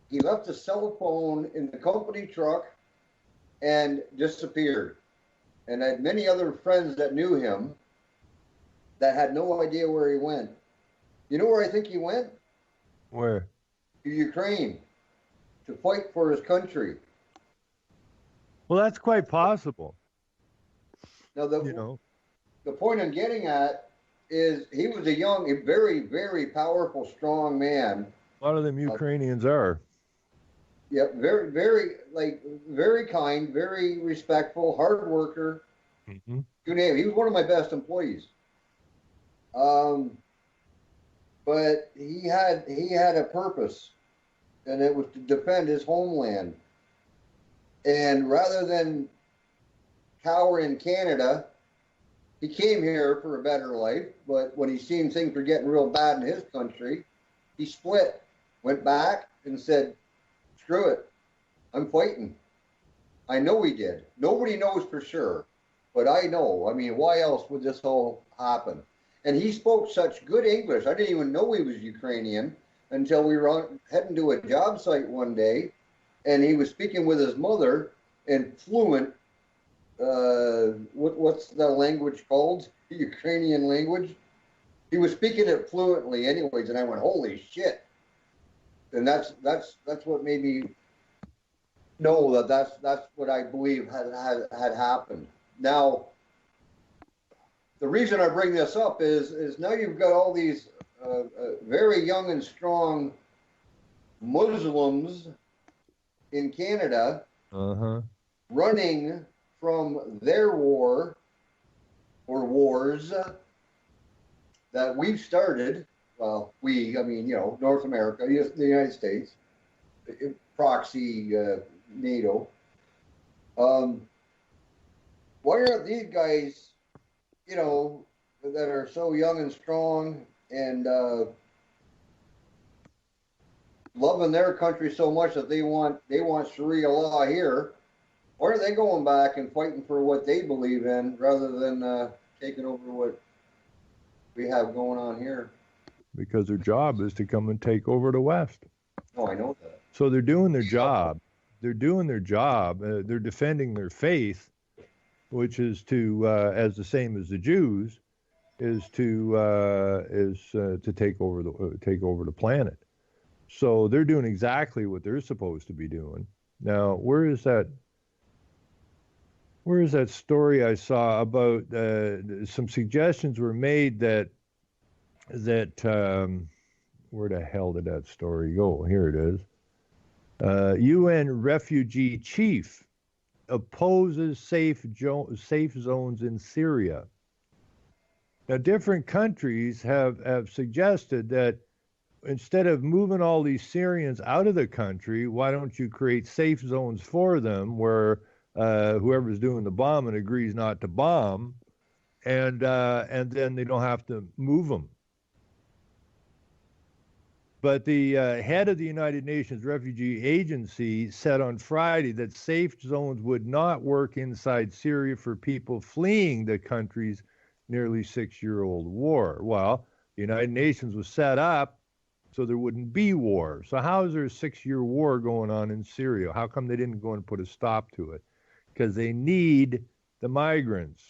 He left his cell phone in the company truck and disappeared. And I had many other friends that knew him that had no idea where he went. You know where I think he went? Where? To Ukraine, to fight for his country. Well, that's quite possible. Now, the point I'm getting at is he was a young, a very, very powerful, strong man. A lot of them Ukrainians are. Yeah, very, very, very kind, very respectful, hard worker. Mm-hmm. You name it. He was one of my best employees. But he had a purpose, and it was to defend his homeland. And rather than cower in Canada, he came here for a better life. But when he seen things were getting real bad in his country, he split, went back, and said, "Screw it, I'm fighting." I know he did. Nobody knows for sure, but I know. I mean, why else would this all happen? And he spoke such good English. I didn't even know he was Ukrainian until we were heading to a job site one day, and he was speaking with his mother in fluent, what's the language called? The Ukrainian language. he was speaking it fluently, anyways, and I went, "Holy shit!" And that's what made me know that that's what I believe had happened. Now, the reason I bring this up is now you've got all these very young and strong Muslims in Canada running from their war or wars that we've started. Well, I mean, North America, the United States, proxy NATO. Why aren't these guys, that are so young and strong and loving their country so much that they want Sharia law here? Why are they going back and fighting for what they believe in rather than taking over what we have going on here? Because their job is to come and take over the West. Oh, I know that. So they're doing their job. They're doing their job. They're defending their faith, which is to, as the same as the Jews, is to take over the planet. So they're doing exactly what they're supposed to be doing. Now, where is that story I saw about some suggestions were made that where the hell did that story go? Here it is. UN refugee chief opposes safe zones in Syria. Now, different countries have suggested that instead of moving all these Syrians out of the country, why don't you create safe zones for them where whoever's doing the bombing agrees not to bomb, and then they don't have to move them. But the head of the United Nations Refugee Agency said on Friday that safe zones would not work inside Syria for people fleeing the country's nearly 6-year-old war. Well, the United Nations was set up so there wouldn't be war. So how is there a 6-year war going on in Syria? How come they didn't go and put a stop to it? Because they need the migrants.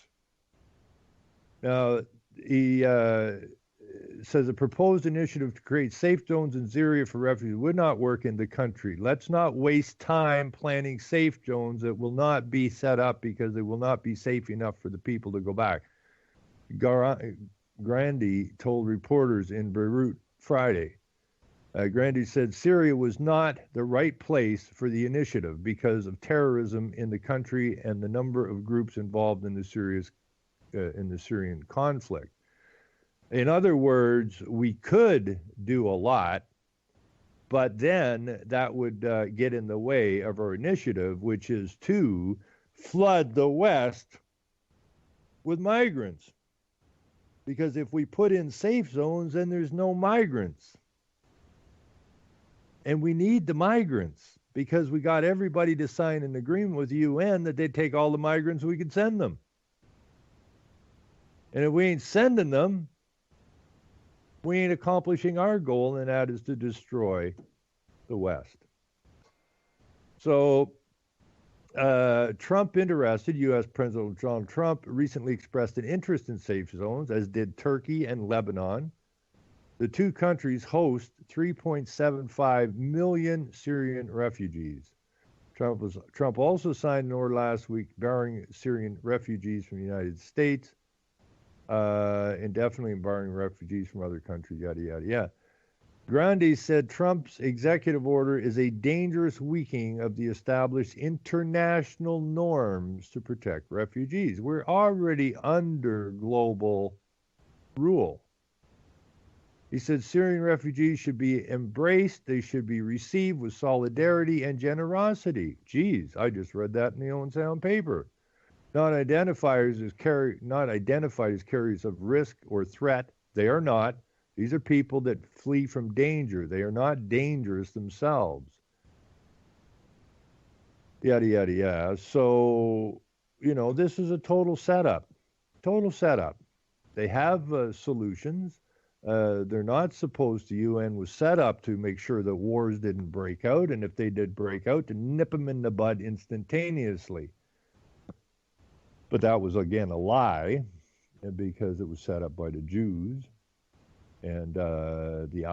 Now, he says a proposed initiative to create safe zones in Syria for refugees would not work in the country. Let's not waste time planning safe zones that will not be set up because they will not be safe enough for the people to go back. Grandi told reporters in Beirut Friday. Grandi said Syria was not the right place for the initiative because of terrorism in the country and the number of groups involved in the Syrian conflict. In other words, we could do a lot, but then that would get in the way of our initiative, which is to flood the West with migrants. Because if we put in safe zones, then there's no migrants. And we need the migrants because we got everybody to sign an agreement with the UN that they'd take all the migrants we could send them. And if we ain't sending them, we ain't accomplishing our goal, and that is to destroy the West. So Trump interested, U.S. President Donald Trump recently expressed an interest in safe zones, as did Turkey and Lebanon. The two countries host 3.75 million Syrian refugees. Trump also signed an order last week barring Syrian refugees from the United States, indefinitely barring refugees from other countries, yada, yada, yada. Grandi said Trump's executive order is a dangerous weakening of the established international norms to protect refugees. We're already under global rule. He said Syrian refugees should be embraced. They should be received with solidarity and generosity. Geez, I just read that in the Owen Sound paper. Not identified as carriers of risk or threat. They are not. These are people that flee from danger. They are not dangerous themselves. Yada, yada, yada. So, this is a total setup. Total setup. They have solutions. They're not supposed to. UN was set up to make sure that wars didn't break out, and if they did break out, to nip them in the bud instantaneously. But that was, again, a lie, because it was set up by the Jews. and the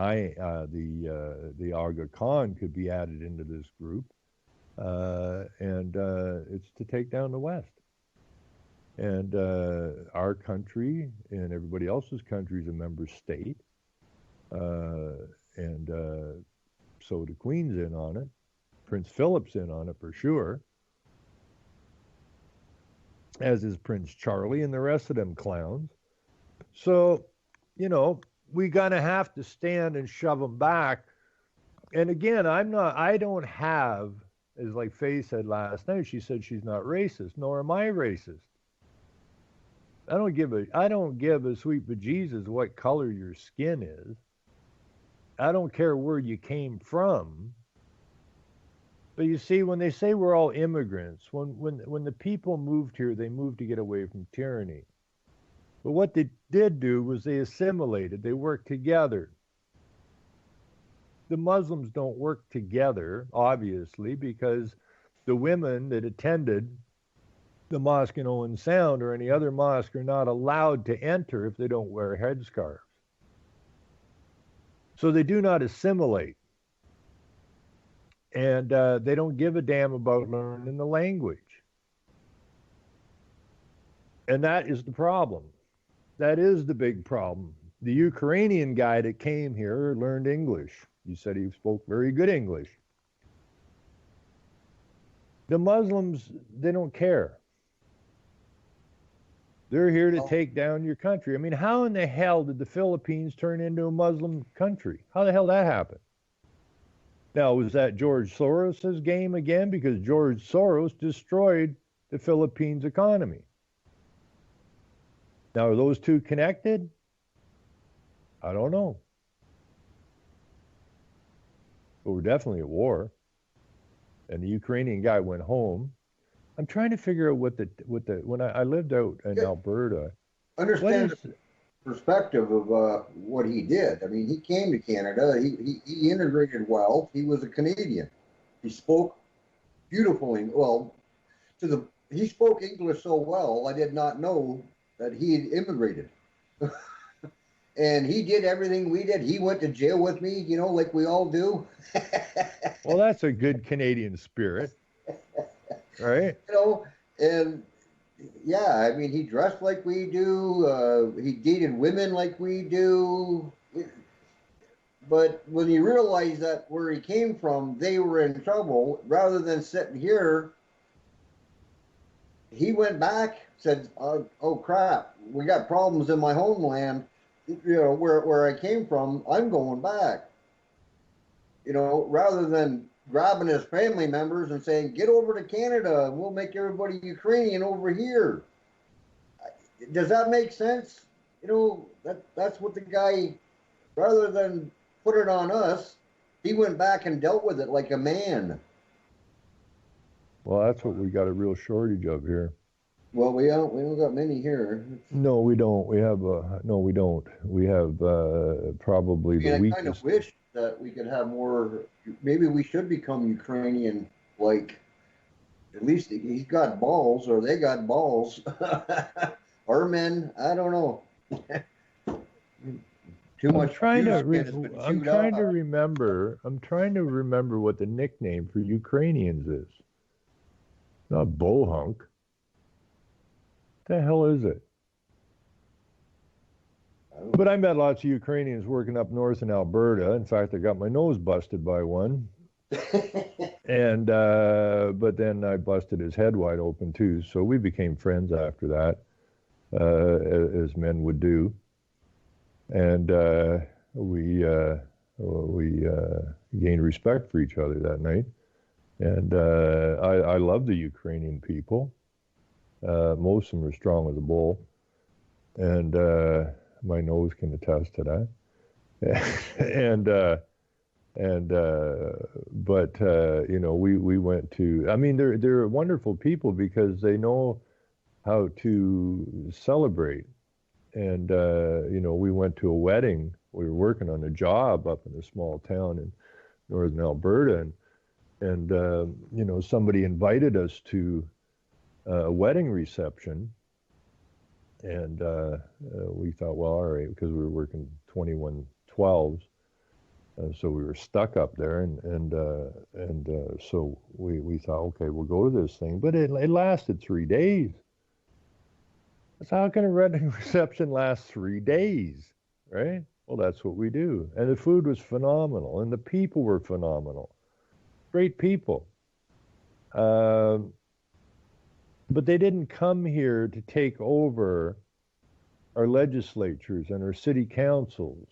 Aga Khan could be added into this group, and it's to take down the West. And our country and everybody else's country is a member state, and so the Queen's in on it. Prince Philip's in on it for sure, as is Prince Charlie and the rest of them clowns. So, we gonna have to stand and shove them back. And again, I don't have, as like Faye said last night, she said she's not racist, nor am I racist. I don't give a sweet bejesus what color your skin is. I don't care where you came from. But you see, when they say we're all immigrants, when the people moved here, they moved to get away from tyranny. But what they did do was they assimilated. They worked together. The Muslims don't work together, obviously, because the women that attended the mosque in Owen Sound or any other mosque are not allowed to enter if they don't wear headscarves. So they do not assimilate. And they don't give a damn about learning the language. And that is the problem. That is the big problem. The Ukrainian guy that came here learned English. He said he spoke very good English. The Muslims, they don't care. They're here to take down your country. I mean, how in the hell did the Philippines turn into a Muslim country? How the hell that happened? Now, was that George Soros' game again? Because George Soros destroyed the Philippines economy. Now, are those two connected? I don't know. But we're definitely at war. And the Ukrainian guy went home. I'm trying to figure out when I lived out in Alberta. Understand the perspective of what he did. I mean, he came to Canada. He integrated well. He was a Canadian. He spoke beautifully. Well, he spoke English so well, I did not know that he had immigrated. And he did everything we did. He went to jail with me, like we all do. Well, that's a good Canadian spirit, right? And yeah, I mean, he dressed like we do. He dated women like we do. But when you realize that where he came from, they were in trouble, rather than sitting here, he went back, said, oh crap, we got problems in my homeland, where I came from, I'm going back. Rather than grabbing his family members and saying, get over to Canada, and we'll make everybody Ukrainian over here. Does that make sense? That's what the guy, rather than put it on us, he went back and dealt with it like a man. Well, that's what we got a real shortage of here. Well, we don't got many here. No, we don't. We have no, we don't. We have probably the weakest. I kind of wish that we could have more. Maybe we should become Ukrainian. Like, at least he's got balls, or they got balls. Our men, I don't know. Too much. I'm trying to remember what the nickname for Ukrainians is. Not bohunk. What the hell is it? But I met lots of Ukrainians working up north in Alberta. In fact, I got my nose busted by one. And but then I busted his head wide open too. So we became friends after that, as men would do. And we gained respect for each other that night. And I love the Ukrainian people. Most of them are strong as a bull. And my nose can attest to that. We went to, I mean, they're wonderful people because they know how to celebrate. And, we went to a wedding. We were working on a job up in a small town in northern Alberta. And somebody invited us to a wedding reception. And we thought, well, all right, because we were working 2112s, so we were stuck up there, and so we thought, okay, we'll go to this thing, but it lasted 3 days. So how can a wedding reception last 3 days, right? Well, that's what we do, and the food was phenomenal, and the people were phenomenal, great people. But they didn't come here to take over our legislatures and our city councils.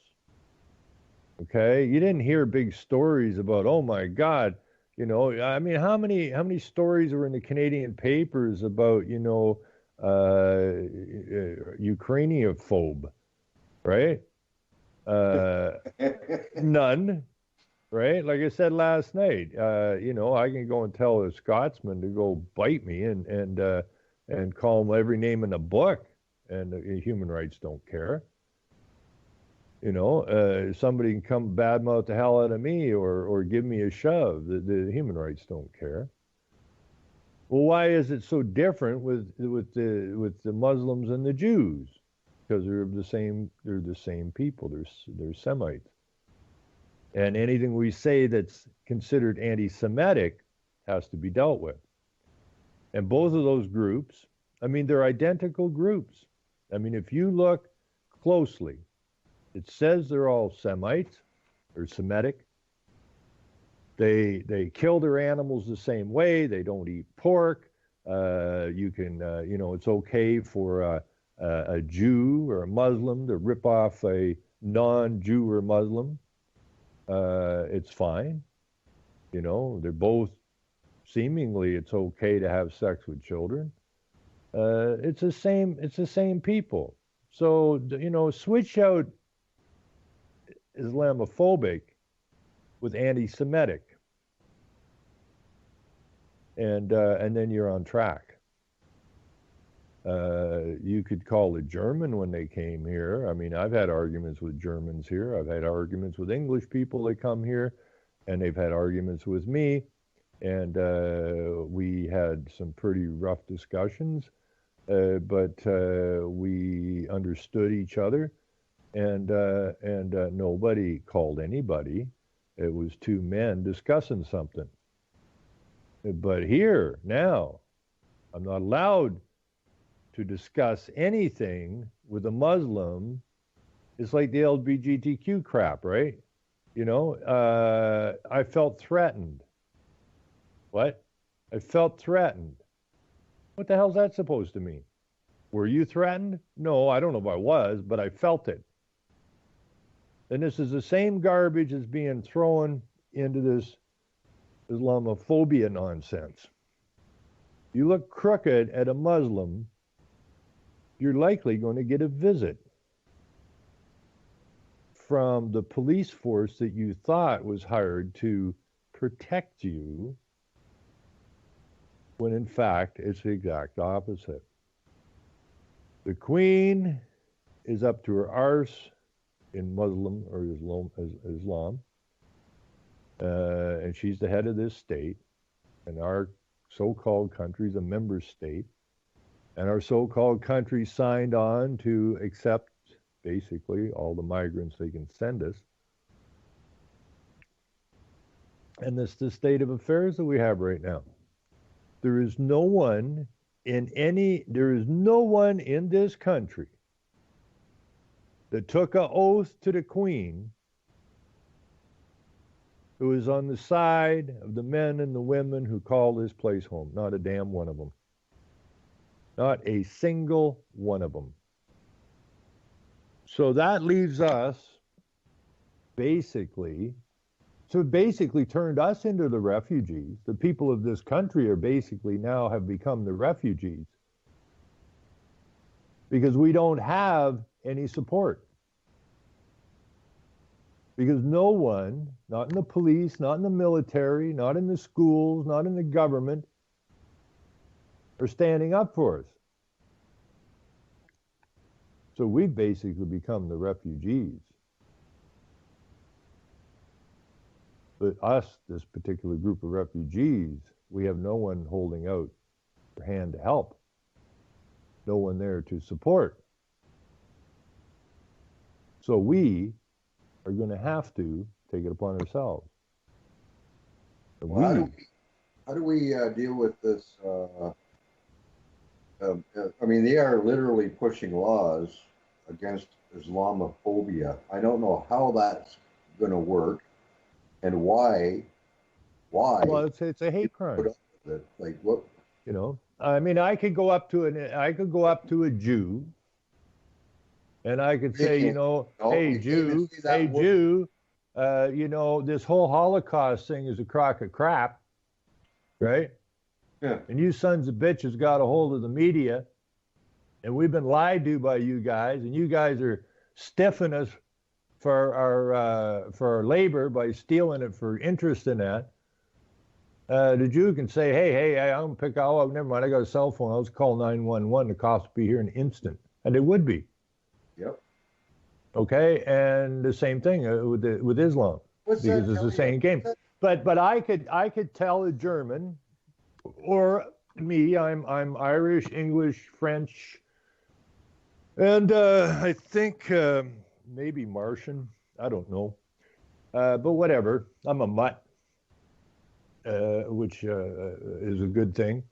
Okay, you didn't hear big stories about, oh my God, I mean, how many stories were in the Canadian papers about, Ukrainianophobe, right? None, right? Like I said last night, I can go and tell a Scotsman to go bite me and call him every name in the book, and human rights don't care. Somebody can come badmouth the hell out of me or give me a shove. The human rights don't care. Well, why is it so different with the Muslims and the Jews? Because they're the same people. They're Semites. And anything we say that's considered anti-Semitic has to be dealt with. And both of those groups, I mean, they're identical groups. I mean, if you look closely, it says they're all Semites or Semitic. They kill their animals the same way. They don't eat pork. It's okay for a Jew or a Muslim to rip off a non-Jew or Muslim. It's fine. They're both seemingly it's okay to have sex with children. It's the same people. So, switch out Islamophobic with anti-Semitic, and then you're on track. You could call it German when they came here. I mean, I've had arguments with Germans here. I've had arguments with English people that come here, and they've had arguments with me, and we had some pretty rough discussions, but we understood each other. And nobody called anybody. It was two men discussing something. But here, now, I'm not allowed to discuss anything with a Muslim. It's like the LGBTQ crap, right? I felt threatened. What? I felt threatened. What the hell's that supposed to mean? Were you threatened? No, I don't know if I was, but I felt it. And this is the same garbage as being thrown into this Islamophobia nonsense. You look crooked at a Muslim, you're likely going to get a visit from the police force that you thought was hired to protect you, when in fact it's the exact opposite. The Queen is up to her arse in Muslim or Islam, and she's the head of this state, and our so-called country is a member state, and our so-called country signed on to accept basically all the migrants they can send us. And this is the state of affairs that we have right now. There is no one in this country that took an oath to the Queen who is on the side of the men and the women who call this place home. Not a damn one of them. Not a single one of them. So that leaves us basically turned us into the refugees. The people of this country are basically now have become the refugees because we don't have any support. Because no one, not in the police, not in the military, not in the schools, not in the government, are standing up for us. So we've basically become the refugees. But us, this particular group of refugees, we have no one holding out their hand to help. no one there to support. So we are going to have to take it upon ourselves. Well, how do we deal with this? I mean, they are literally pushing laws against Islamophobia. I don't know how that's going to work and why. Well, it's a hate crime. Put up with it. Like what? You know, I mean, I could go up to a Jew, and I could say, you know, hey Jew, you know, this whole Holocaust thing is a crock of crap, right? Yeah. And you sons of bitches got a hold of the media, and we've been lied to by you guys, and you guys are stiffing us for our labor by stealing it for interest in that. The Jew can say, hey, I'm pick. Oh, never mind. I got a cell phone. I'll just call 911. The cops will be here in an instant, and they would be. Yep. Okay, and the same thing with Islam, because it's the same game. But I could tell a German, or me. I'm Irish, English, French, and I think maybe Martian. I don't know, but whatever. I'm a mutt. Which is a good thing.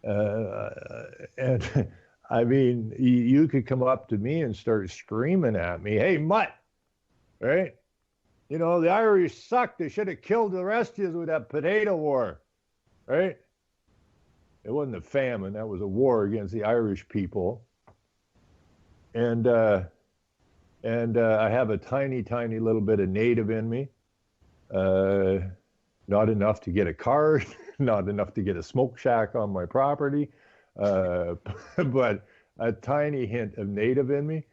And I mean, you could come up to me and start screaming at me, hey, mutt, right? You know, the Irish suck. They should have killed the rest of you with that potato war, right? It wasn't a famine. That was a war against the Irish people. And I have a tiny, tiny little bit of native in me. Not enough to get a car, not enough to get a smoke shack on my property, but a tiny hint of native in me.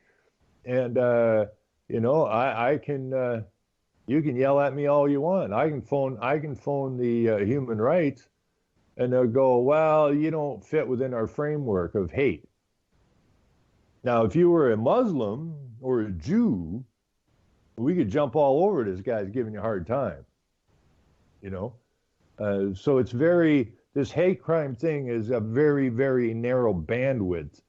And, you know, I can, you can yell at me all you want. I can phone the human rights, and they'll go, well, you don't fit within our framework of hate. Now, if you were a Muslim or a Jew, we could jump all over this guy's giving you a hard time. You know, so it's this hate crime thing is a very, very narrow bandwidth,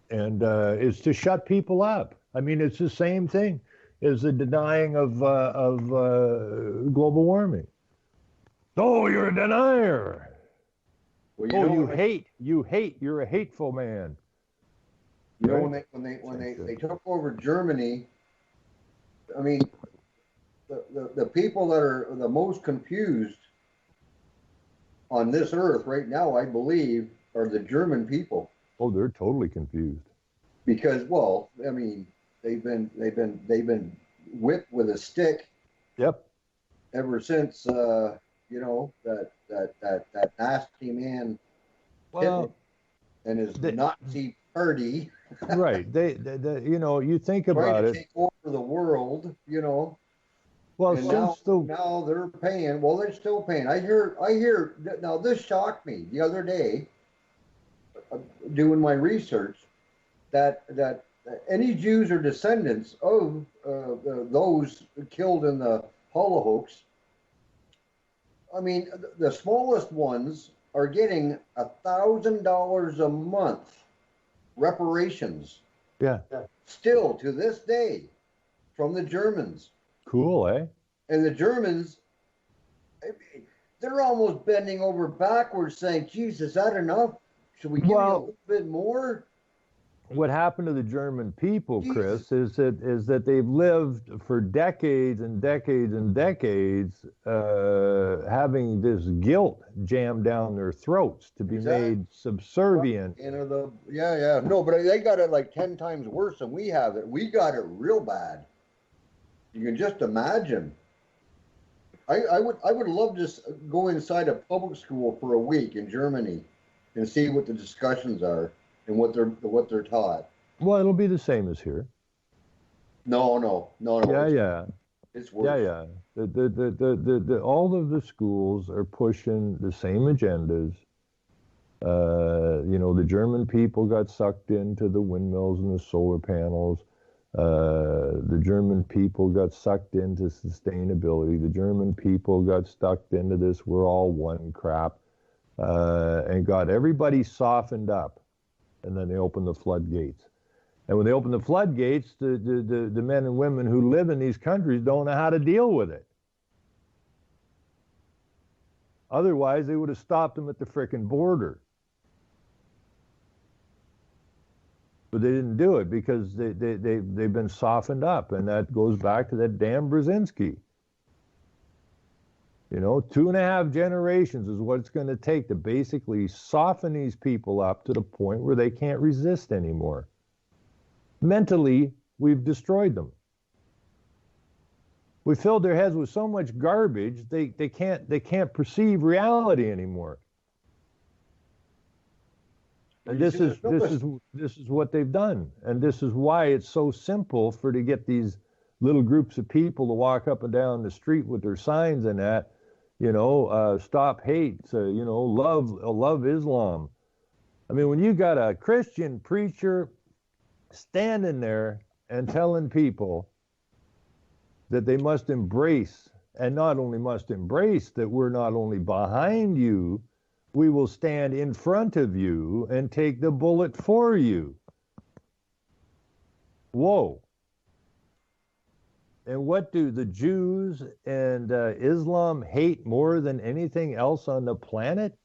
and it's to shut people up. I mean, it's the same thing as the denying of global warming. Oh, you're a denier. Well, you hate. You're a hateful man. You know, when they took over Germany, I mean, the people that are the most confused on this earth right now, I believe, are the German people. Oh, they're totally confused. Because, well, I mean, they've been whipped with a stick. Yep. Ever since you know, that nasty man Hitler and his Nazi party. Right. They you know, you think about it. Take over the world, you know. Well, and now they're paying. Well, they're still paying. I hear. Now this shocked me the other day, doing my research, that any Jews or descendants of those killed in the Holocaust, I mean, the smallest ones are getting $1,000 a month reparations. Yeah. Still to this day, from the Germans. Cool, eh? And the Germans, they're almost bending over backwards saying, geez, is that enough? Should we give you a little bit more? What happened to the German people, Chris, is that they've lived for decades and decades and decades having this guilt jammed down their throats to be made subservient. You know, yeah. No, but they got it like 10 times worse than we have it. We got it real bad. You can just imagine. I would love to go inside a public school for a week in Germany and see what the discussions are and what they're taught. Well, it'll be the same as here. No. Yeah. It's worse. Yeah. The all of the schools are pushing the same agendas. You know, the German people got sucked into the windmills and the solar panels. The German people got sucked into sustainability. The German people got sucked into this "we're all one" crap, and got everybody softened up. And then they open the floodgates. And when they open the floodgates, the men and women who live in these countries don't know how to deal with it. Otherwise, they would have stopped them at the frickin' border. But they didn't do it because they've been softened up. And that goes back to that damn Brzezinski. You know, 2.5 generations is what it's going to take to basically soften these people up to the point where they can't resist anymore. Mentally, we've destroyed them. We filled their heads with so much garbage they can't perceive reality anymore. And this is what they've done, and this is why it's so simple to get these little groups of people to walk up and down the street with their signs and that, you know, stop hate, you know, love Islam. I mean, when you got a Christian preacher standing there and telling people that they must embrace, and not only must embrace, that we're not only behind you, we will stand in front of you and take the bullet for you. Whoa. And what do the Jews and Islam hate more than anything else on the planet?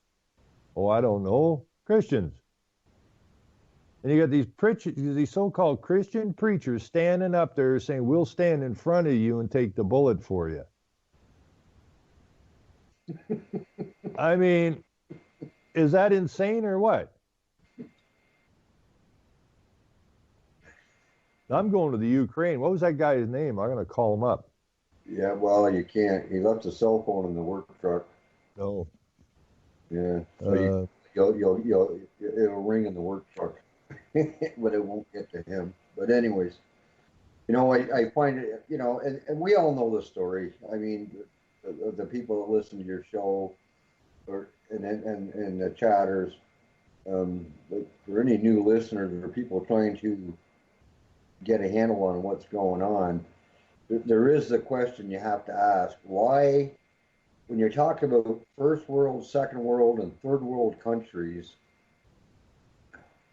Oh, I don't know. Christians. And you got these so-called Christian preachers standing up there saying, we'll stand in front of you and take the bullet for you. I mean, is that insane or what? I'm going to the Ukraine. What was that guy's name? I'm going to call him up. Yeah, well, you can't. He left a cell phone in the work truck. No. Yeah. So it'll ring in the work truck, but it won't get to him. But anyways, you know, I find it, you know, and we all know the story. I mean, the people that listen to your show, and the chatters, but for any new listeners or people trying to get a handle on what's going on, there is the question you have to ask: why, when you're talking about first world, second world, and third world countries,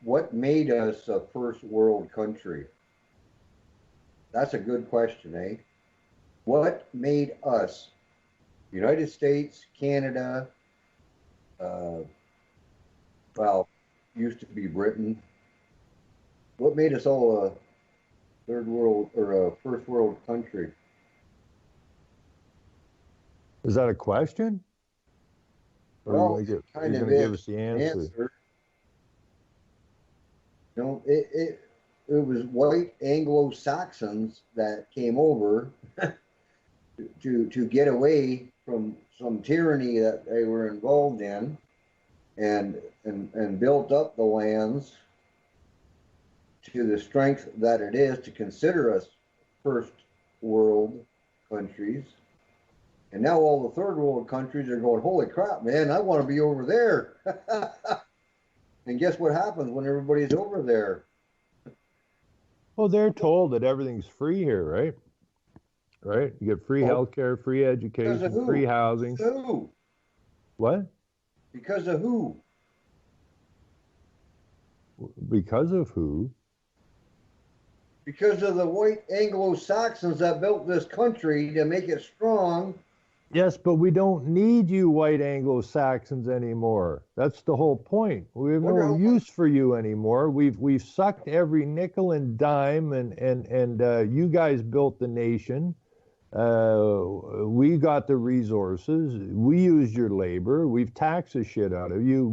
what made us a first world country? That's a good question, eh? What made us, United States, Canada, well, used to be Britain. What made us all a third world or a first world country? Is that a question? Or Well, are you kind going of to give us the answer? No, it was white Anglo-Saxons that came over to get away from some tyranny that they were involved in, and built up the lands to the strength that it is to consider us first world countries. And now all the third world countries are going, holy crap, man, I want to be over there. And guess what happens when everybody's over there? Well, they're told that everything's free here, right? Right? You get free healthcare, free education, free housing. Because of who? What? Because of who? Because of who? Because of the white Anglo-Saxons that built this country to make it strong. Yes, but we don't need you white Anglo-Saxons anymore. That's the whole point. We have no use for you anymore. We've sucked every nickel and dime, and you guys built the nation. We got the resources. We used your labor. We've taxed the shit out of you.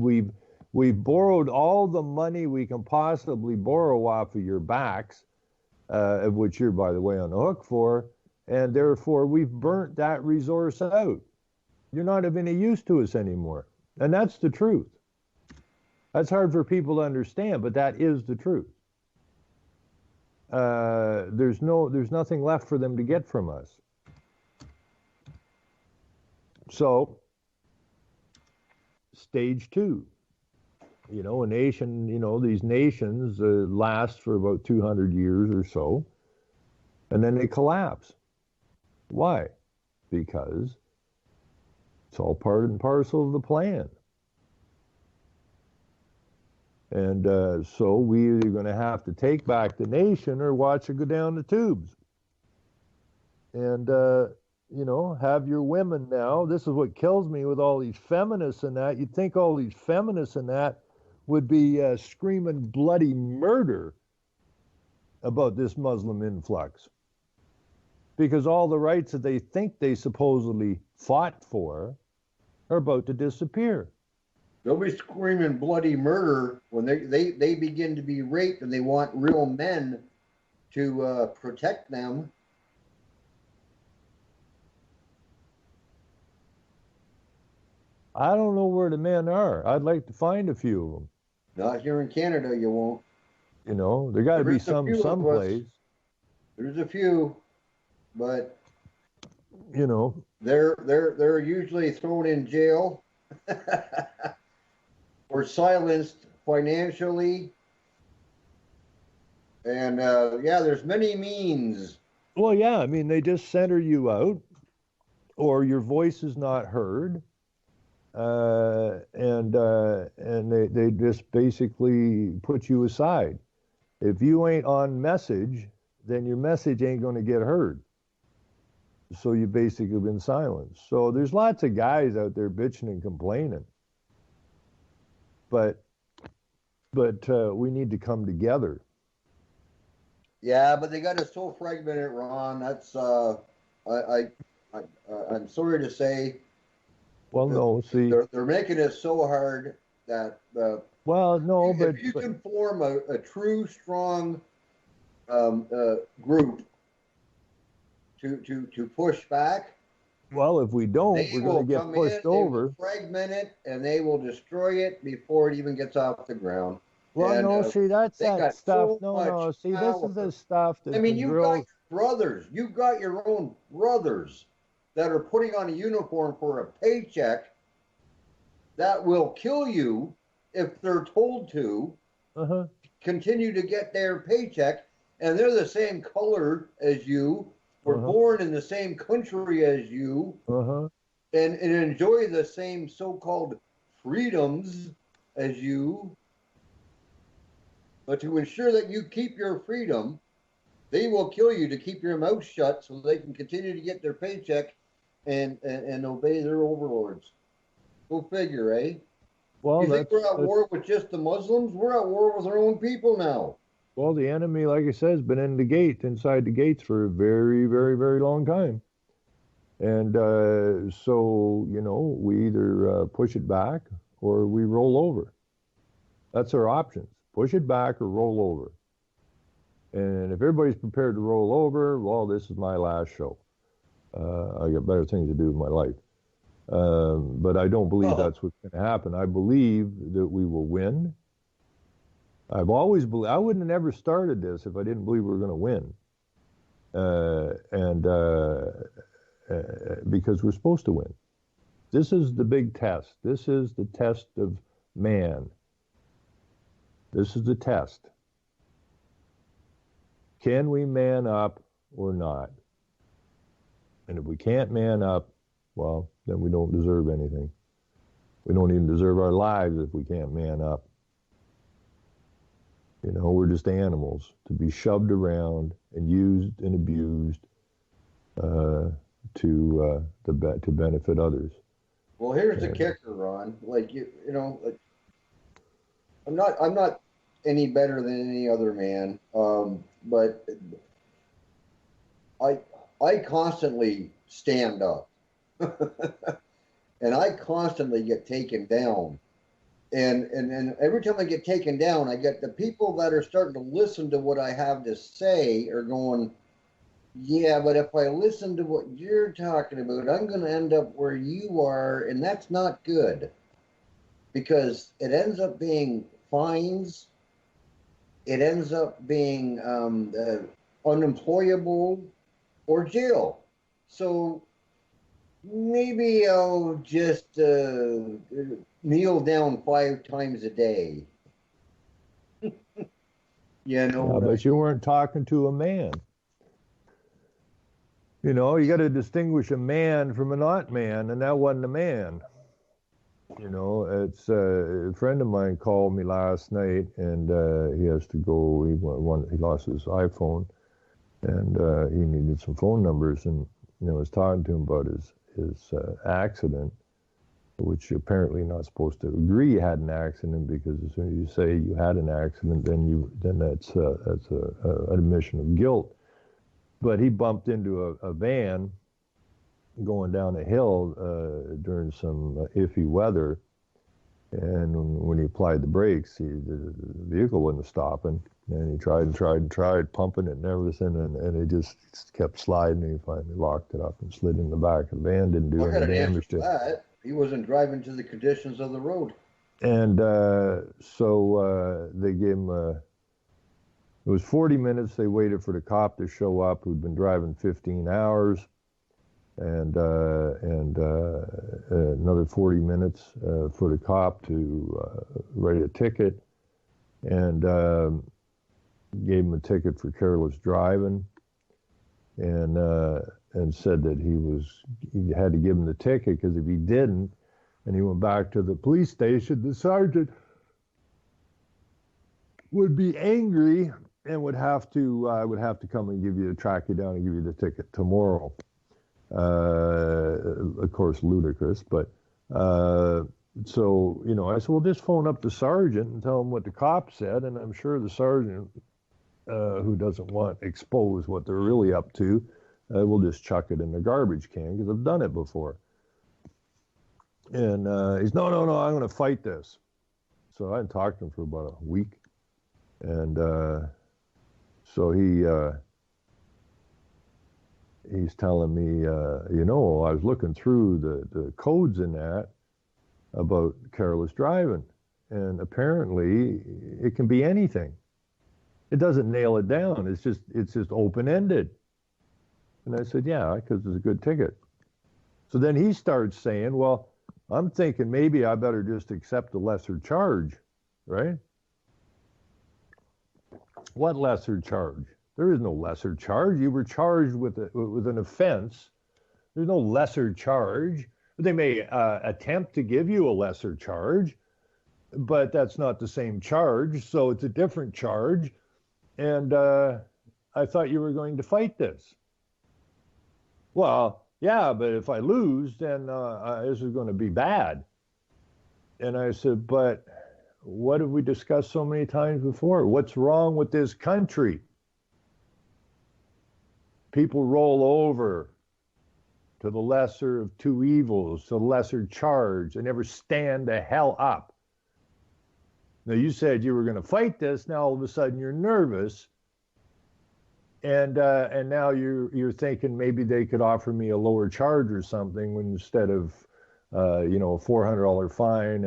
We've borrowed all the money we can possibly borrow off of your backs, of which you're, by the way, on the hook for. And therefore, we've burnt that resource out. You're not of any use to us anymore. And that's the truth. That's hard for people to understand, but that is the truth. There's nothing left for them to get from us. So, stage two. You know, a nation, you know, these nations last for about 200 years or so, and then they collapse. Why? Because it's all part and parcel of the plan. And so we either going to have to take back the nation or watch it go down the tubes. And, you know, have your women now. This is what kills me with all these feminists and that. You'd think all these feminists and that would be screaming bloody murder about this Muslim influx. Because all the rights that they think they supposedly fought for are about to disappear. They'll be screaming bloody murder when they begin to be raped and they want real men to protect them. I don't know where the men are. I'd like to find a few of them. Not here in Canada, you won't. You know, there got to be someplace. There's a few, but you know, they're usually thrown in jail or silenced financially. And yeah, there's many means. Well, yeah, I mean, they just center you out, or your voice is not heard, and they just basically put you aside. If you ain't on message, then your message ain't going to get heard. So you've basically been silenced. So there's lots of guys out there bitching and complaining, but we need to come together. Yeah, but they got us so fragmented, Ron. That's I'm sorry to say. Well, no, see, they're making it so hard that well, no, if you can form a true strong group to push back. Well, if we don't, we're going to get pushed over. Fragment it, and they will destroy it before it even gets off the ground. Well, and, no, see, that's that stuff. So no, see, power. this is the stuff that. I mean, you've got your brothers. You've got your own brothers that are putting on a uniform for a paycheck that will kill you if they're told to continue to get their paycheck, and they're the same color as you, were born in the same country as you, and enjoy the same so-called freedoms as you. But to ensure that you keep your freedom, they will kill you to keep your mouth shut so they can continue to get their paycheck and obey their overlords. Go figure, eh? Well, you think we're at war with just the Muslims? We're at war with our own people now. Well, the enemy, like I said, has been inside the gates for a very, very, very long time. And so, you know, we either push it back or we roll over. That's our options. Push it back or roll over. And if everybody's prepared to roll over, well, this is my last show. I got better things to do with my life. But I don't believe that's what's going to happen. I believe that we will win. I've always believed. I wouldn't have never started this if I didn't believe we were going to win. Because we're supposed to win. This is the big test. This is the test of man. This is the test. Can we man up or not? And if we can't man up, well, then we don't deserve anything. We don't even deserve our lives if we can't man up. You know, we're just animals to be shoved around and used and abused to benefit others. Well, here's the kicker, Ron. Like you know, like, I'm not any better than any other man, but I constantly stand up, and I constantly get taken down. And every time I get taken down, I get the people that are starting to listen to what I have to say are going, yeah, but if I listen to what you're talking about, I'm going to end up where you are, and that's not good. Because it ends up being fines, it ends up being unemployable or jail. So maybe I'll just kneel down 5 times a day. You know, but you weren't talking to a man. You know, you got to distinguish a man from a not man, and that wasn't a man. You know, it's a friend of mine called me last night, and he has to go. He lost his iPhone, and he needed some phone numbers, and I was talking to him about his accident, which apparently not supposed to agree you had an accident, because as soon as you say you had an accident, then that's an admission of guilt. But he bumped into a van going down a hill during some iffy weather, and when he applied the brakes, the vehicle wasn't stopping, and he tried and tried and tried pumping it and everything, and it just kept sliding, and he finally locked it up and slid in the back of the van. Didn't do I got any an answer damage to to it. that. He wasn't driving to the conditions of the road. And so they gave him it was 40 minutes. They waited for the cop to show up, who'd been driving 15 hours, and another 40 minutes for the cop to write a ticket, and gave him a ticket for careless driving, and said that he had to give him the ticket, because if he didn't, and he went back to the police station, the sergeant would be angry and would have to come and track you down and give you the ticket tomorrow. Of course, ludicrous, but so I said, well, just phone up the sergeant and tell him what the cop said, and I'm sure the sergeant, who doesn't want to expose what they're really up to, will just chuck it in the garbage can, because I've done it before. And he's, no, I'm going to fight this. So I hadn't talked to him for about a week. And so he's telling me, I was looking through the codes in that about careless driving. And apparently it can be anything. It doesn't nail it down. It's just open-ended. And I said, yeah, because it's a good ticket. So then he starts saying, well, I'm thinking maybe I better just accept a lesser charge, right? What lesser charge? There is no lesser charge. You were charged with an offense. There's no lesser charge. They may attempt to give you a lesser charge, but that's not the same charge, so it's a different charge. And I thought you were going to fight this. Well, yeah, but if I lose, then this is going to be bad. And I said, but what have we discussed so many times before? What's wrong with this country? People roll over to the lesser of two evils, to the lesser charge. They never stand the hell up. Now, you said you were going to fight this. Now, all of a sudden, you're nervous. And now you're thinking maybe they could offer me a lower charge or something, when instead of a $400 fine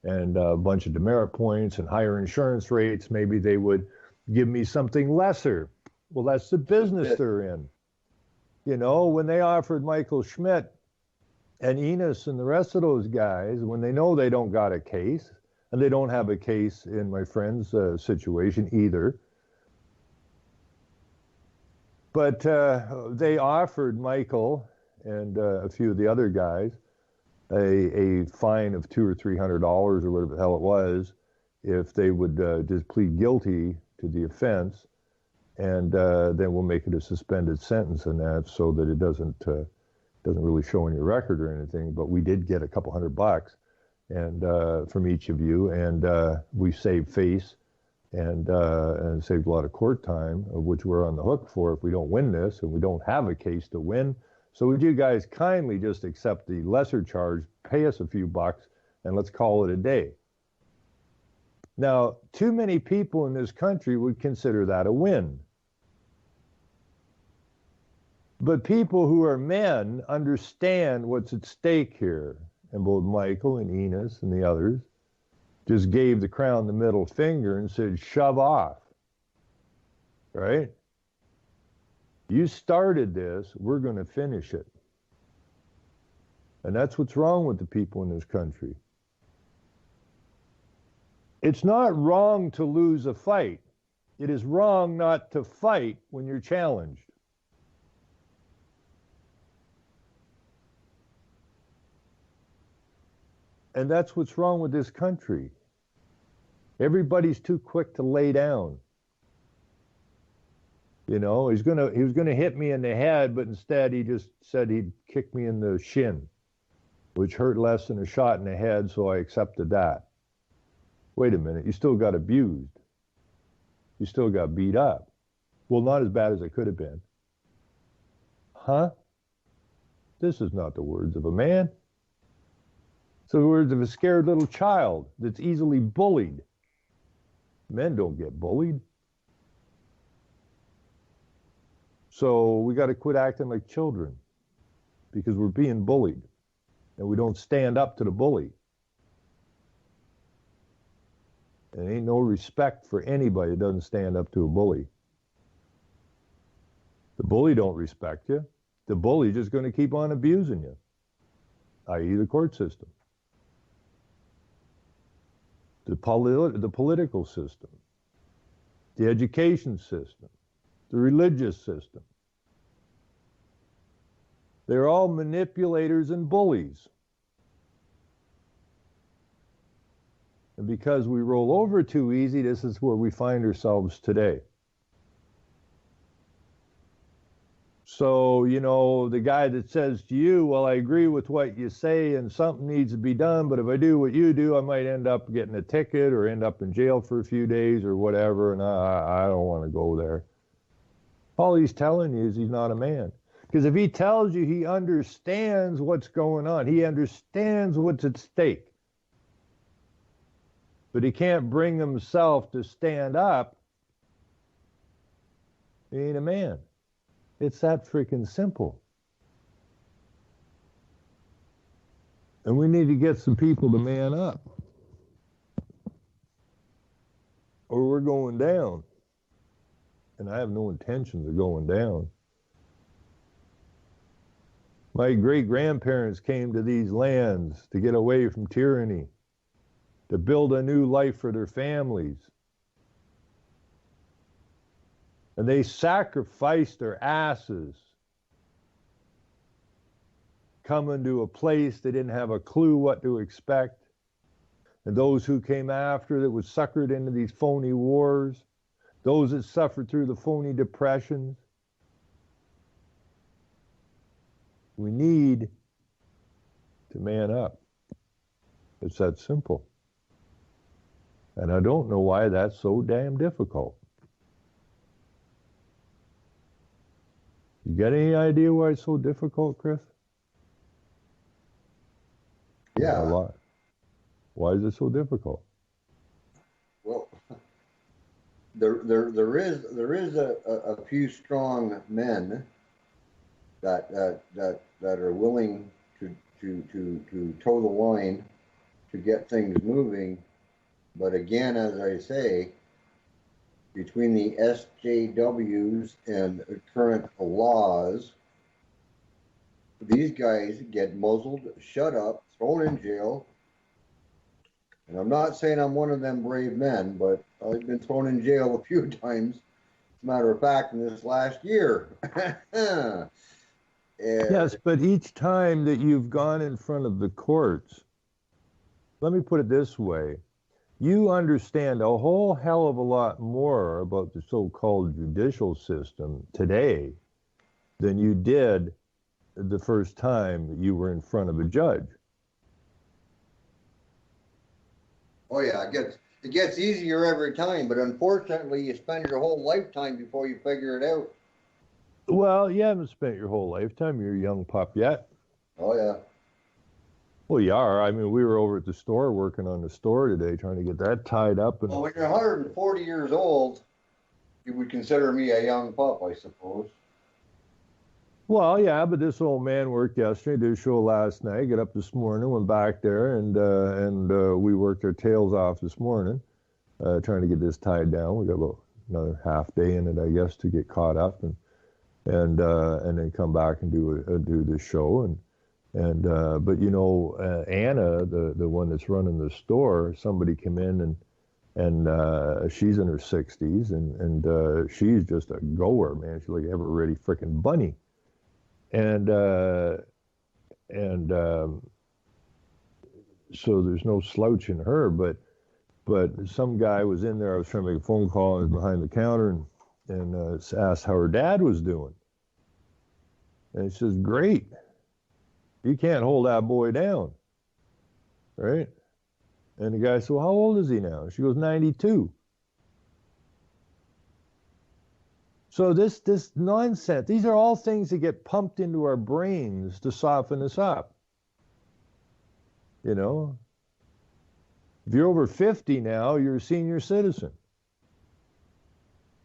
and a bunch of demerit points and higher insurance rates, maybe they would give me something lesser. Well, that's the business they're in. When they offered Michael Schmidt and Enos and the rest of those guys, when they know they don't got a case, and they don't have a case in my friend's situation either. But they offered Michael and a few of the other guys a fine of $200 or $300 or whatever the hell it was, if they would just plead guilty to the offense, and then we'll make it a suspended sentence in that, so that it doesn't really show on your record or anything. But we did get a couple $100 and from each of you, and we saved face. And saved a lot of court time, of which we're on the hook for if we don't win this, and we don't have a case to win. So would you guys kindly just accept the lesser charge, pay us a few bucks, and let's call it a day? Now, too many people in this country would consider that a win. But people who are men understand what's at stake here, and both Michael and Enos and the others just gave the Crown the middle finger and said, shove off, right? You started this, we're going to finish it. And that's what's wrong with the people in this country. It's not wrong to lose a fight. It is wrong not to fight when you're challenged. And that's what's wrong with this country. Everybody's too quick to lay down. You know, he was gonna hit me in the head, but instead he just said he'd kick me in the shin, which hurt less than a shot in the head, so I accepted that. Wait a minute, you still got abused. You still got beat up. Well, not as bad as it could have been. Huh? This is not the words of a man. It's the words of a scared little child that's easily bullied. Men don't get bullied. So we got to quit acting like children because we're being bullied and we don't stand up to the bully. There ain't no respect for anybody that doesn't stand up to a bully. The bully don't respect you. The bully just going to keep on abusing you, i.e. the court system, the political system, the education system, the religious system. They're all manipulators and bullies. And because we roll over too easy, this is where we find ourselves today. So, you know, the guy that says to you, well, I agree with what you say and something needs to be done, but if I do what you do, I might end up getting a ticket or end up in jail for a few days or whatever, and I don't want to go there. All he's telling you is he's not a man. Because if he tells you he understands what's going on, he understands what's at stake, but he can't bring himself to stand up, he ain't a man. It's that freaking simple. And we need to get some people to man up, or we're going down. And I have no intentions of going down. My great-grandparents came to these lands to get away from tyranny, to build a new life for their families. And they sacrificed their asses coming to a place they didn't have a clue what to expect. And those who came after that was suckered into these phony wars, those that suffered through the phony depressions. We need to man up. It's that simple. And I don't know why that's so damn difficult. You got any idea why it's so difficult, Chris? Yeah. A lot. Why is it so difficult? Well, there is a few strong men that are willing to toe the line to get things moving, but again, as I say, between the SJWs and current laws, these guys get muzzled, shut up, thrown in jail. And I'm not saying I'm one of them brave men, but I've been thrown in jail a few times. As a matter of fact, in this last year. Yes, but each time that you've gone in front of the courts, let me put it this way. You understand a whole hell of a lot more about the so-called judicial system today than you did the first time that you were in front of a judge. Oh yeah, it gets easier every time, but unfortunately you spend your whole lifetime before you figure it out. Well, you haven't spent your whole lifetime. You're a young pup yet. Oh yeah. Well, you are. I mean, we were over at the store working on the store today, trying to get that tied up. And Well, when you're 140 years old, you would consider me a young pup, I suppose. Well, yeah, but this old man worked yesterday, did a show last night, got up this morning, went back there, and we worked our tails off this morning, trying to get this tied down. We got about another half day in it, I guess, to get caught up, and then come back and do this show. But you know, Anna, the one that's running the store, somebody came in and she's in her 60s, and she's just a goer, man. She's like ever ready freaking bunny. And so there's no slouch in her. But some guy was in there. I was trying to make a phone call, and behind the counter, and asked how her dad was doing. And he says, "Great. You can't hold that boy down, right?" And the guy said, "Well, how old is he now?" She goes, 92. So this nonsense, these are all things that get pumped into our brains to soften us up. You know, if you're over 50 now, you're a senior citizen.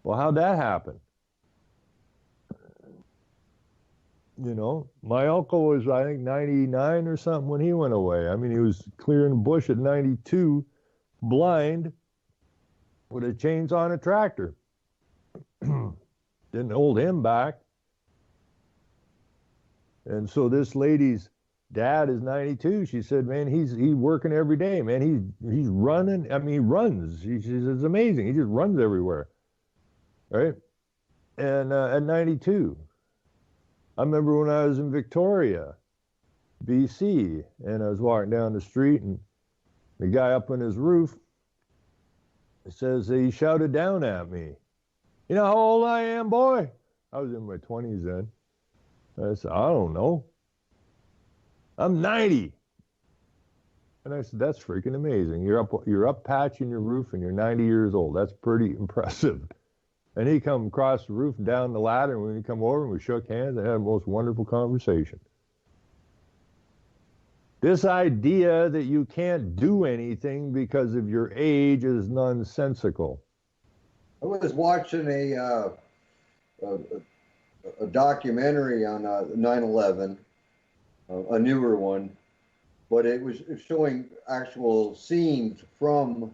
Well, how'd that happen? You know, my uncle was, I think, 99 or something when he went away. I mean, he was clearing the bush at 92, blind, with a chainsaw and a tractor. Didn't hold him back. And so this lady's dad is 92. She said, "Man, he's working every day, man. He's running. I mean, he runs. She says, it's amazing. He just runs everywhere." Right? And at 92. I remember when I was in Victoria, BC, and I was walking down the street, and the guy up on his roof, it says, he shouted down at me, "You know how old I am, boy?" I was in my 20s then. I said, "I don't know. I'm 90. And I said, "That's freaking amazing. You're up patching your roof and you're 90 years old. That's pretty impressive." And he come across the roof and down the ladder, and when he come over and we shook hands and had the most wonderful conversation. This idea that you can't do anything because of your age is nonsensical. I was watching a documentary on 9/11, a newer one, but it was showing actual scenes from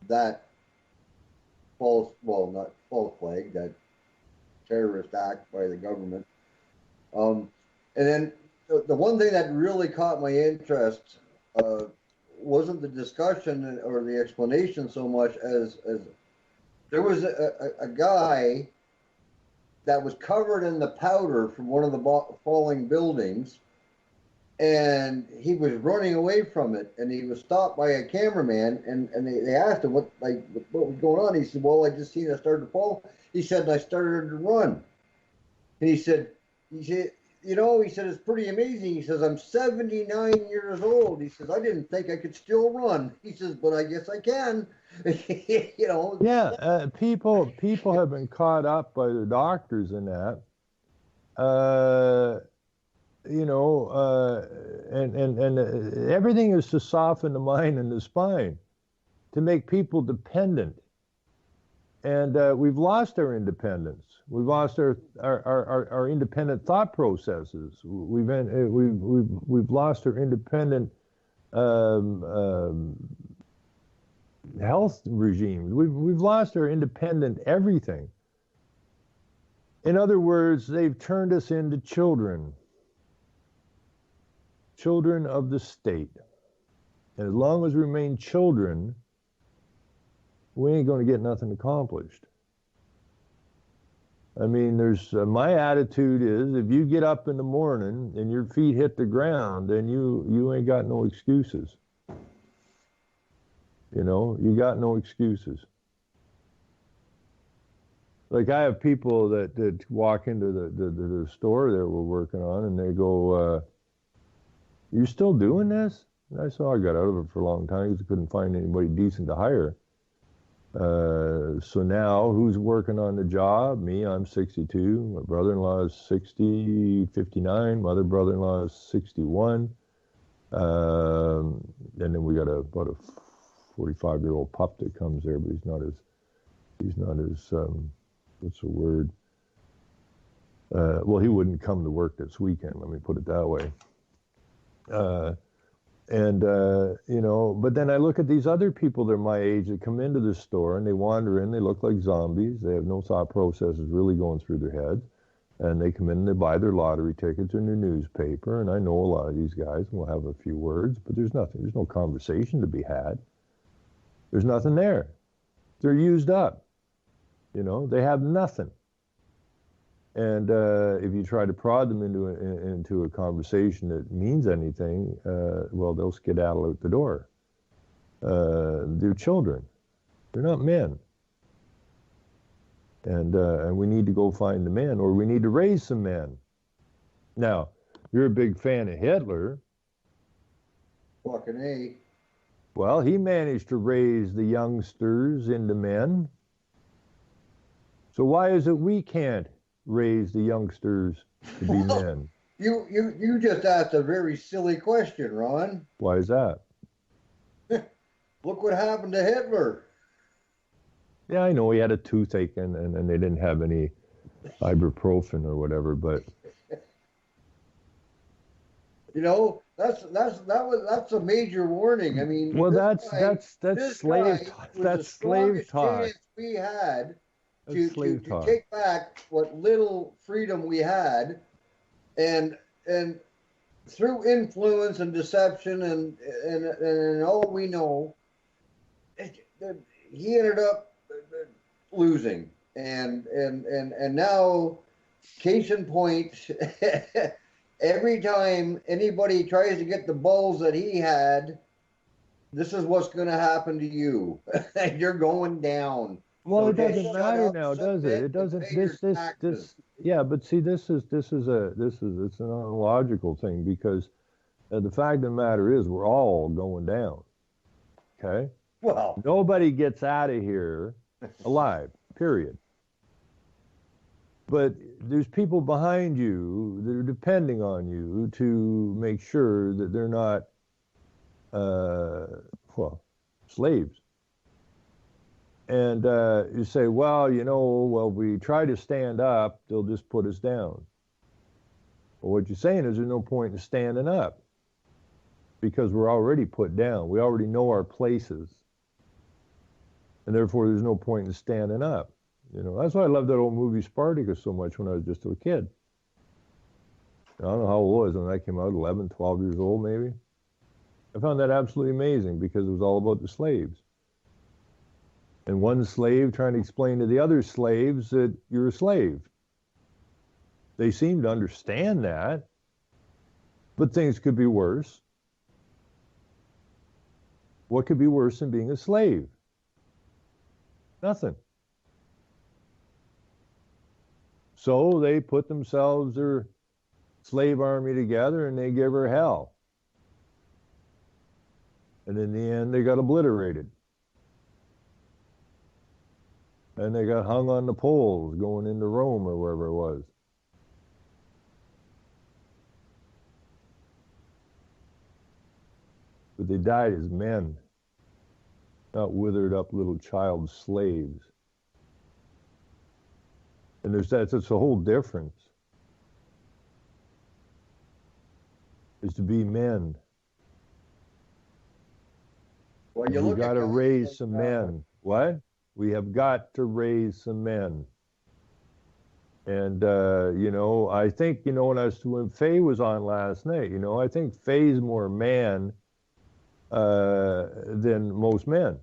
that not false flag, that terrorist act by the government. And then the one thing that really caught my interest wasn't the discussion or the explanation so much as there was a guy that was covered in the powder from one of the falling buildings, and he was running away from it, and he was stopped by a cameraman, and they asked him what was going on. He said, "Well, I just seen it started to fall." He said, "And I started to run." And he said, "You know," he said, "it's pretty amazing." He says, "I'm 79 years old." He says, "I didn't think I could still run." He says, "But I guess I can." You know. Yeah, people have been caught up by their doctors in that. You know, and everything is to soften the mind and the spine, to make people dependent. And we've lost our independence. We've lost our independent thought processes. We've lost our independent health regimes. We've lost our independent everything. In other words, they've turned us into children of the state. And as long as we remain children, we ain't going to get nothing accomplished. I mean, there's my attitude is, if you get up in the morning and your feet hit the ground, then you ain't got no excuses. You know, you got no excuses. Like, I have people that walk into the store that we're working on, and they go, "You still doing this?" And I said, "I got out of it for a long time because I couldn't find anybody decent to hire." So now, who's working on the job? Me, I'm 62. My brother-in-law is 59. My other brother-in-law is 61. And then we got about a 45-year-old pup that comes there, but he's not as what's the word? Well, he wouldn't come to work this weekend, let me put it that way. You know, but then I look at these other people that are my age that come into the store and they wander in, they look like zombies. They have no thought processes really going through their heads. And they come in and they buy their lottery tickets and their newspaper. And I know a lot of these guys, and we'll have a few words, but there's no conversation to be had. There's nothing there. They're used up. You know, they have nothing. And if you try to prod them into a conversation that means anything, well, they'll skedaddle out the door. They're children. They're not men. And we need to go find the men, or we need to raise some men. Now, you're a big fan of Hitler. Fucking A. Well, he managed to raise the youngsters into men. So why is it we can't raise the youngsters to be men? You just asked a very silly question, Ron. Why is that? Look what happened to Hitler. Yeah, I know he had a toothache and they didn't have any ibuprofen or whatever, but You know, that's a major warning. I mean, well, this that's guy slave was that's the slave strongest talk. chance we had That's to slave talk. take back what little freedom we had, and through influence and deception and all we know, he ended up losing, and now, case in point. Every time anybody tries to get the balls that he had, this is what's going to happen to you. You're going down. Well, So it doesn't just matter shut up, now, does submit, it? It doesn't. and pay your This. taxes. Yeah, but see, it's an illogical thing because the fact of the matter is we're all going down. Okay. Well, Nobody gets out of here alive. Period. But there's people behind you that are depending on you to make sure that they're not, slaves. And you say, well, we try to stand up, they'll just put us down. Well, what you're saying is there's no point in standing up because we're already put down. We already know our places. And therefore, there's no point in standing up. That's why I loved that old movie Spartacus so much when I was just a kid. I don't know how old I was when that came out, 11, 12 years old maybe. I found that absolutely amazing because it was all about the slaves. And one slave trying to explain to the other slaves that you're a slave. They seemed to understand that, but things could be worse. What could be worse than being a slave? Nothing. So they put themselves, their slave army together, and they give her hell. And in the end, they got obliterated. And they got hung on the poles going into Rome or wherever it was. But they died as men, not withered up little child slaves. And that's a whole difference. Is to be men. well, We got to raise some men. What? We have got to raise some men. And I think when Faye was on last night, I think Faye's more man than most men.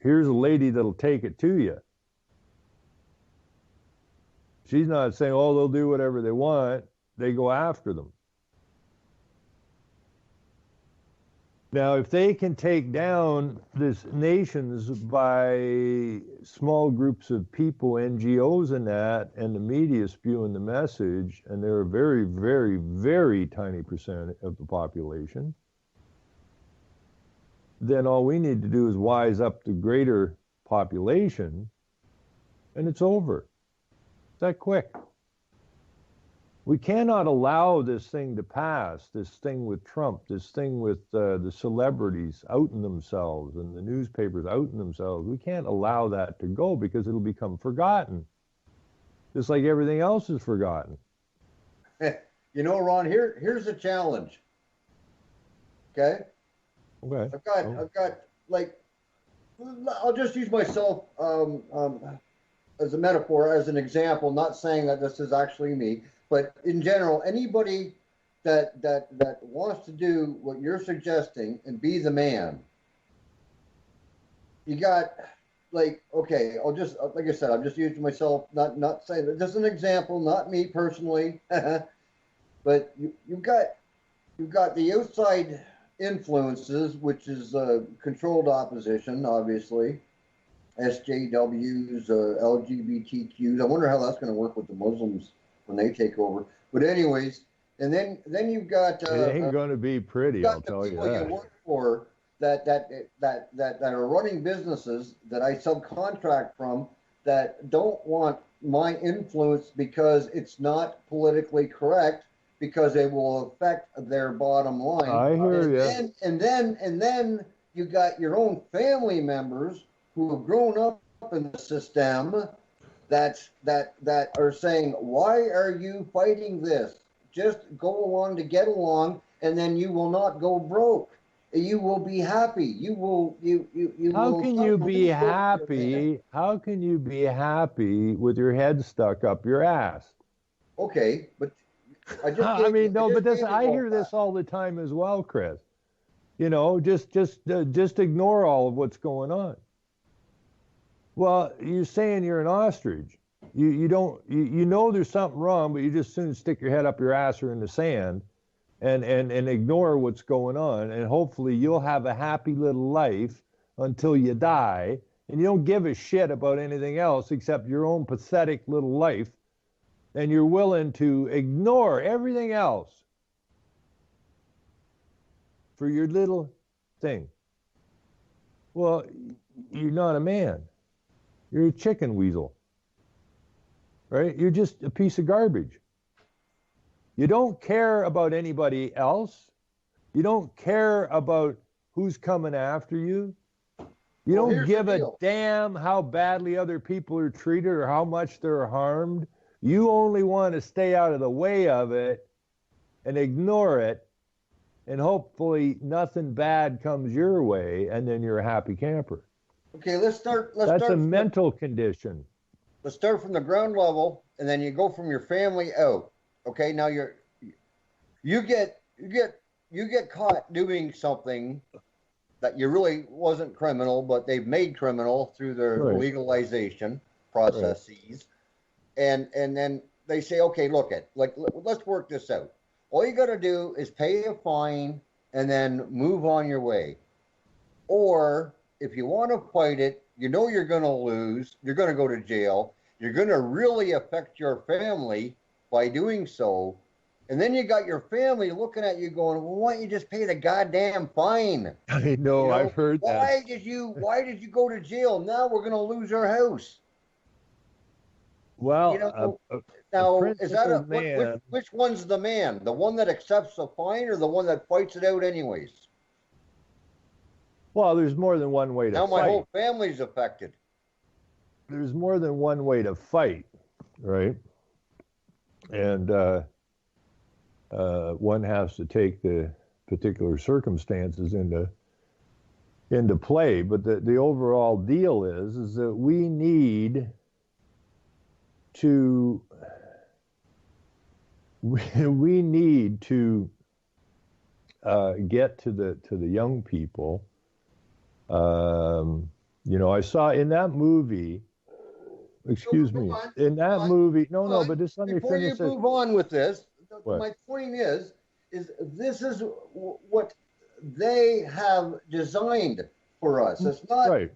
Here's a lady that'll take it to you. She's not saying, oh, they'll do whatever they want. They go after them. Now, if they can take down these nations by small groups of people, NGOs and that, and the media spewing the message, and they're a very, very, very tiny percent of the population, then all we need to do is wise up the greater population, and it's over. It's that quick. We cannot allow this thing to pass, this thing with Trump, this thing with the celebrities outing themselves and the newspapers outing themselves. We can't allow that to go because it'll become forgotten, just like everything else is forgotten. Ron, here's a challenge. Okay? Okay. I've got I'll just use myself as a metaphor, as an example, not saying that this is actually me. But in general, anybody that wants to do what you're suggesting and be the man, you got like, okay, I'll just, like I said, I'm just using myself, not saying that, just an example, not me personally, but you've got the outside influences, which is controlled opposition, obviously, SJWs, LGBTQs. I wonder how that's going to work with the Muslims when they take over. But anyways, and then you've got It ain't going to be pretty, I'll tell you people you that. work for that are running businesses that I subcontract from that don't want my influence because it's not politically correct because it will affect their bottom line. I hear you. And then you got your own family members who have grown up in the system that are saying, why are you fighting this? Just go along to get along, and then you will not go broke. You will be happy. You will. How will can you be happy? How can you be happy with your head stuck up your ass? Okay, but I just. I mean, no, but this I hear that. this all the time as well, Chris. You know, just ignore all of what's going on. Well, you're saying you're an ostrich. You don't you know there's something wrong, but you just soon stick your head up your ass or in the sand and ignore what's going on, and hopefully you'll have a happy little life until you die, and you don't give a shit about anything else except your own pathetic little life, and you're willing to ignore everything else for your little thing. Well, you're not a man. You're a chicken weasel, right? You're just a piece of garbage. You don't care about anybody else. You don't care about who's coming after you. You don't give a damn how badly other people are treated or how much they're harmed. You only want to stay out of the way of it and ignore it, and hopefully nothing bad comes your way, and then you're a happy camper. Okay, That's a mental condition. Let's start from the ground level, and then you go from your family out. Okay, now you get caught doing something that you really wasn't criminal, but they've made criminal through their legalization processes, and then they say, okay, let's work this out. All you got to do is pay a fine and then move on your way. Or if you want to fight it, you know you're going to lose, you're going to go to jail, you're going to really affect your family by doing so. And then you got your family looking at you going, well, why don't you just pay the goddamn fine? I know, I've heard that. Why did you go to jail? Now we're going to lose our house. Well, now, is that which one's the man? The one that accepts the fine or the one that fights it out anyways? Well, there's more than one way to fight. Now my whole family's affected. There's more than one way to fight, right? And one has to take the particular circumstances into play. But the overall deal is that we need to get to the young people. I saw in that movie. Excuse me. In that movie, no, but just let me finish. Before you move on with this, my point is this is what they have designed for us. It's not right.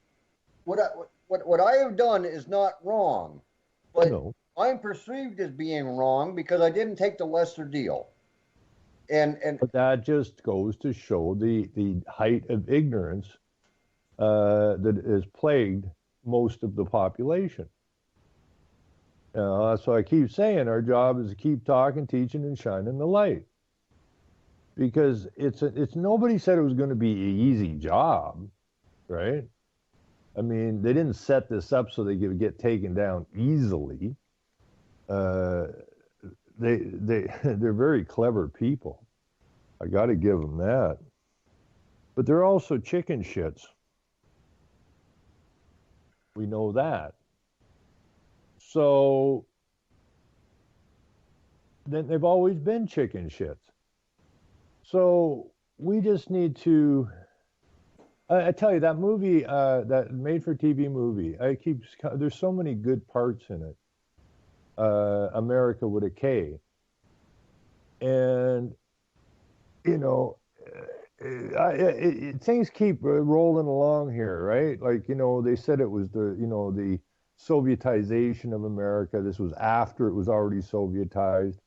What I have done is not wrong, but I'm perceived as being wrong because I didn't take the lesser deal. But that just goes to show the height of ignorance that has plagued most of the population. That's why I keep saying our job is to keep talking, teaching, and shining the light. Because it's nobody said it was going to be an easy job, right? I mean, they didn't set this up so they could get taken down easily. They're very clever people. I got to give them that. But they're also chicken shits. We know that. So then they've always been chicken shits. So we just need to I tell you that movie, that made-for-TV movie. There's so many good parts in it. America with a K, and you know, things keep rolling along here, right? Like, they said it was the Sovietization of America. This was after it was already Sovietized,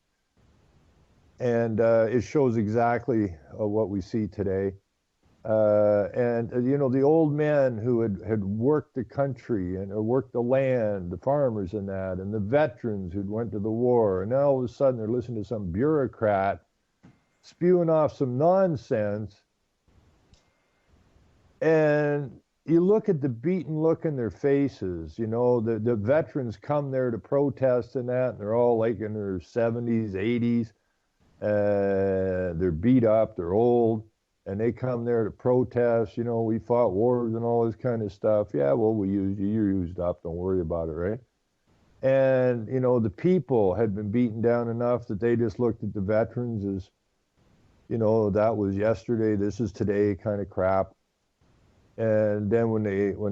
and it shows exactly what we see today. And the old men who had worked the country and or worked the land, the farmers and that, and the veterans who'd went to the war, and now all of a sudden they're listening to some bureaucrat spewing off some nonsense. And you look at the beaten look in their faces. The veterans come there to protest and that, and they're all like in their 70s, 80s. They're beat up, they're old. And they come there to protest, we fought wars and all this kind of stuff. Yeah, well, we used you. You're used up. Don't worry about it, right? And, the people had been beaten down enough that they just looked at the veterans as, that was yesterday, this is today kind of crap. And then when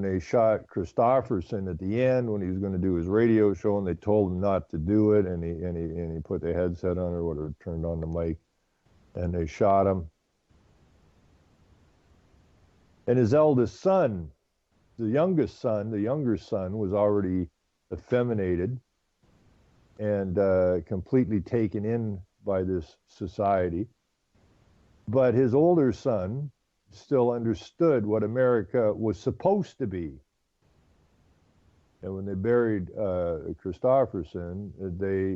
they shot Christopherson at the end, when he was going to do his radio show, and they told him not to do it, and he put the headset on or whatever, turned on the mic, and they shot him. And his eldest son, the younger son, was already effeminated and completely taken in by this society. But his older son still understood what America was supposed to be. And when they buried Christopherson, they,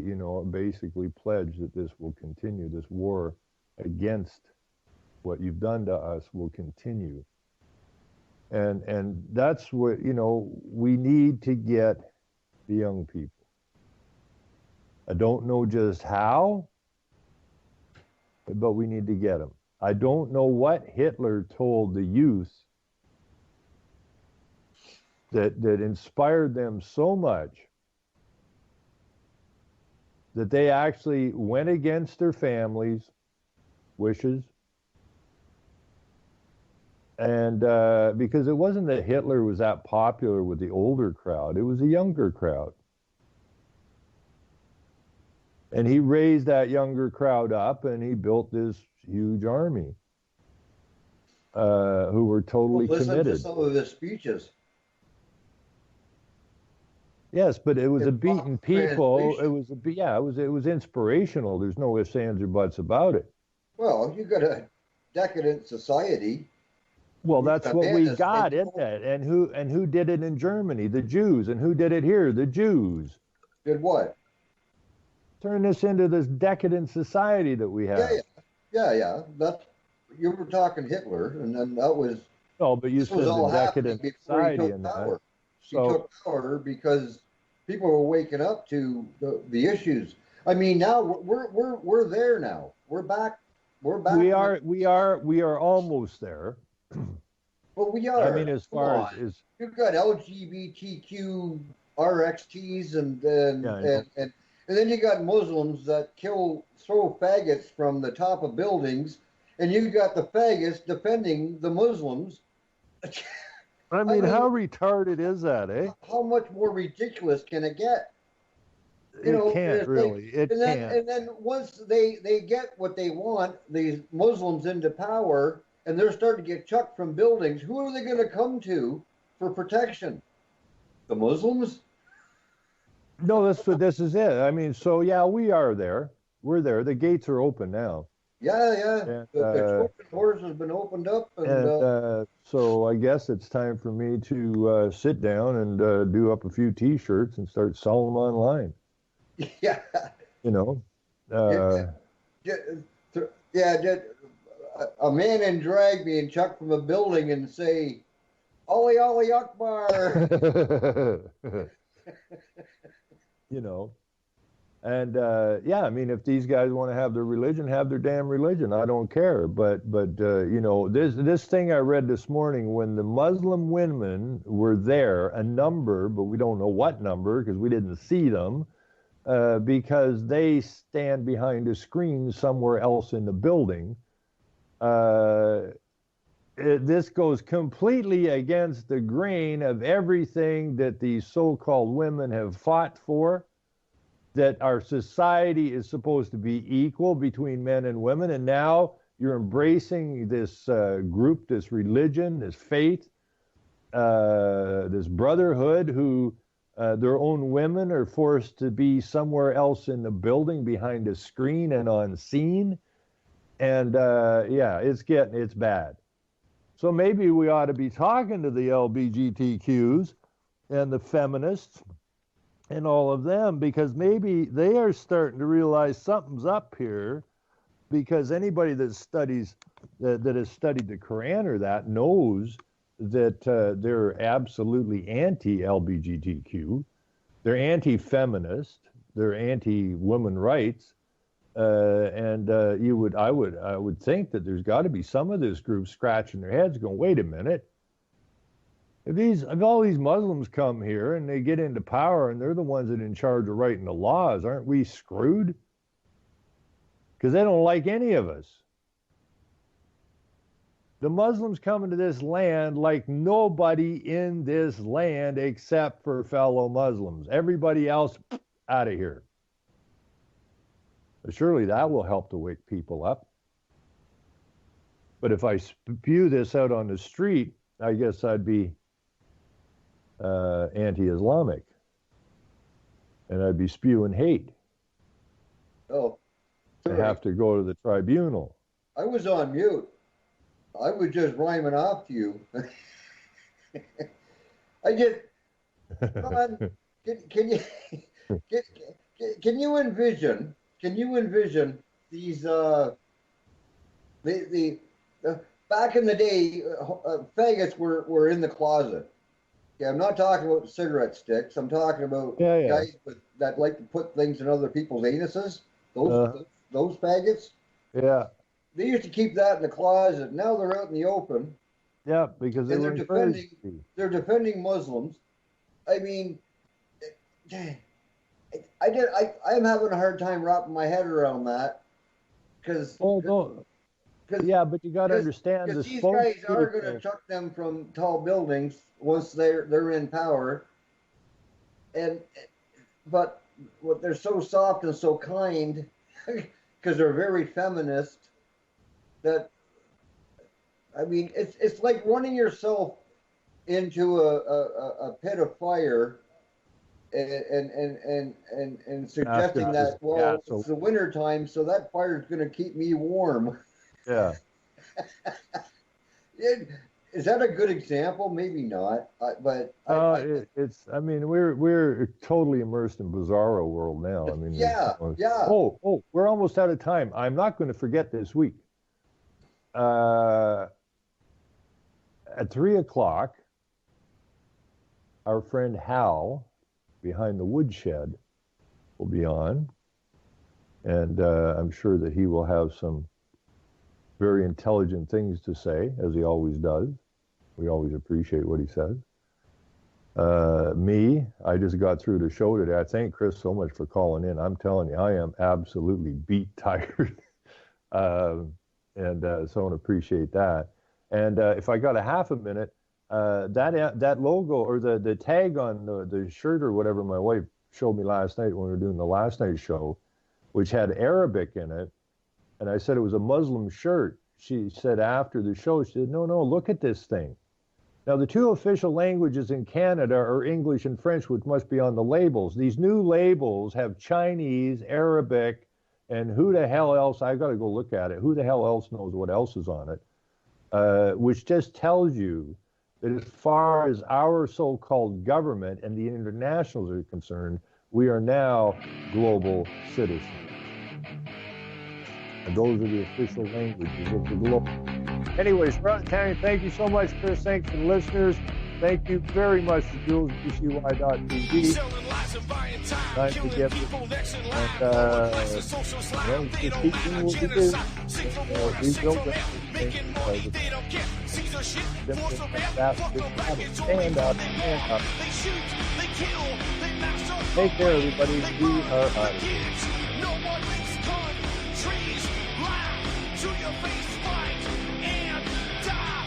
basically pledged that this will continue. This war against what you've done to us will continue. And that's what, we need to get the young people. I don't know just how, but we need to get them. I don't know what Hitler told the youth that inspired them so much that they actually went against their families' wishes. And because it wasn't that Hitler was that popular with the older crowd, it was a younger crowd. And he raised that younger crowd up, and he built this huge army who were totally committed. Listen to some of his speeches. Yes, but it was a beaten people. It was inspirational. There's no ifs, ands, or buts about it. Well, you got a decadent society. Well, that's what we got, isn't it? And who did it in Germany? The Jews. And who did it here? The Jews. Did what? Turn this into this decadent society that we have. Yeah. You were talking Hitler, and then that was. No, but you said the decadent society in that. He took power because people were waking up to the issues. I mean, now we're there now. We're back. We are almost there. Well, we are. I mean, as far as you've got LGBTQ RXTs and then you got Muslims that throw faggots from the top of buildings, and you got the faggots defending the Muslims. I mean, how retarded is that, eh? How much more ridiculous can it get? It can't really. And then once they get what they want, these Muslims into power, and they're starting to get chucked from buildings, who are they going to come to for protection? The Muslims? No, this is it. I mean, so yeah, we are there. We're there. The gates are open now. Yeah. And, the doors has been opened up. And so I guess it's time for me to sit down and do up a few T-shirts and start selling them online. Yeah. A man in drag being chucked from a building and say, "Ollie, Ollie Akbar." And I mean, if these guys want to have their religion, have their damn religion. I don't care. But this thing I read this morning, when the Muslim women were there, a number, but we don't know what number because we didn't see them, because they stand behind a screen somewhere else in the building. this goes completely against the grain of everything that these so-called women have fought for, that our society is supposed to be equal between men and women, and now you're embracing this group, this religion, this faith, this brotherhood, who their own women are forced to be somewhere else in the building behind a screen and on scene. And yeah, it's bad. So maybe we ought to be talking to the LGBTQs and the feminists and all of them, because maybe they are starting to realize something's up here, because anybody that studies, that has studied the Quran or that, knows that they're absolutely anti-LGBTQ, they're anti-feminist, they're anti-women rights, and I would think that there's got to be some of this group scratching their heads, going, "Wait a minute! If all these Muslims come here and they get into power and they're the ones that are in charge of writing the laws, aren't we screwed? Because they don't like any of us." The Muslims come into this land like nobody in this land except for fellow Muslims. Everybody else, out of here. Surely that will help to wake people up. But if I spew this out on the street, I guess I'd be anti-Islamic. And I'd be spewing hate. Oh. I have to go to the tribunal. I was on mute. I was just rhyming off to you. I just, Ron, can you envision these back in the day, faggots were in the closet. Yeah, I'm not talking about cigarette sticks. I'm talking about guys that like to put things in other people's anuses. Those faggots. Yeah. They used to keep that in the closet. Now they're out in the open. Yeah, because they're defending Muslims. I mean, I'm having a hard time wrapping my head around that, because yeah, but you got to understand this. These guys are going to chuck them from tall buildings once they're in power, but they're so soft and so kind, because they're very feminist. That, I mean, it's like running yourself into a pit of fire, and suggesting that, well, it's the winter time, so that fire is going to keep me warm. Yeah. Is that a good example? Maybe not, but it's. I mean, we're totally immersed in bizarro world now. I mean, yeah. Oh, we're almost out of time. I'm not going to forget this week. At 3:00, our friend Hal, behind the woodshed, will be on, and I'm sure that he will have some very intelligent things to say, as he always does. We always appreciate what he says. I just got through the show today. I thank Chris so much for calling in. I'm telling you, I am absolutely beat tired. So I want to appreciate that. And if I got a half a minute, that logo or the tag on the shirt or whatever my wife showed me last night when we were doing the last night's show, which had Arabic in it, and I said it was a Muslim shirt. She said after the show, she said, no, look at this thing. Now, the two official languages in Canada are English and French, which must be on the labels. These new labels have Chinese, Arabic, and who the hell else, I've got to go look at it, who the hell else knows what else is on it, which just tells you that as far as our so-called government and the internationals are concerned, we are now global citizens. And those are the official languages of the globe. Anyways, Terry, thank you so much, Chris. Thanks to the listeners. Thank you very much to Jules, BCY.TV. Time to get this. And, just keep doing what we do. We built that stand up. Take care, everybody. We are out of here. To your face, fight and die.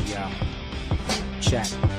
y'all. Check.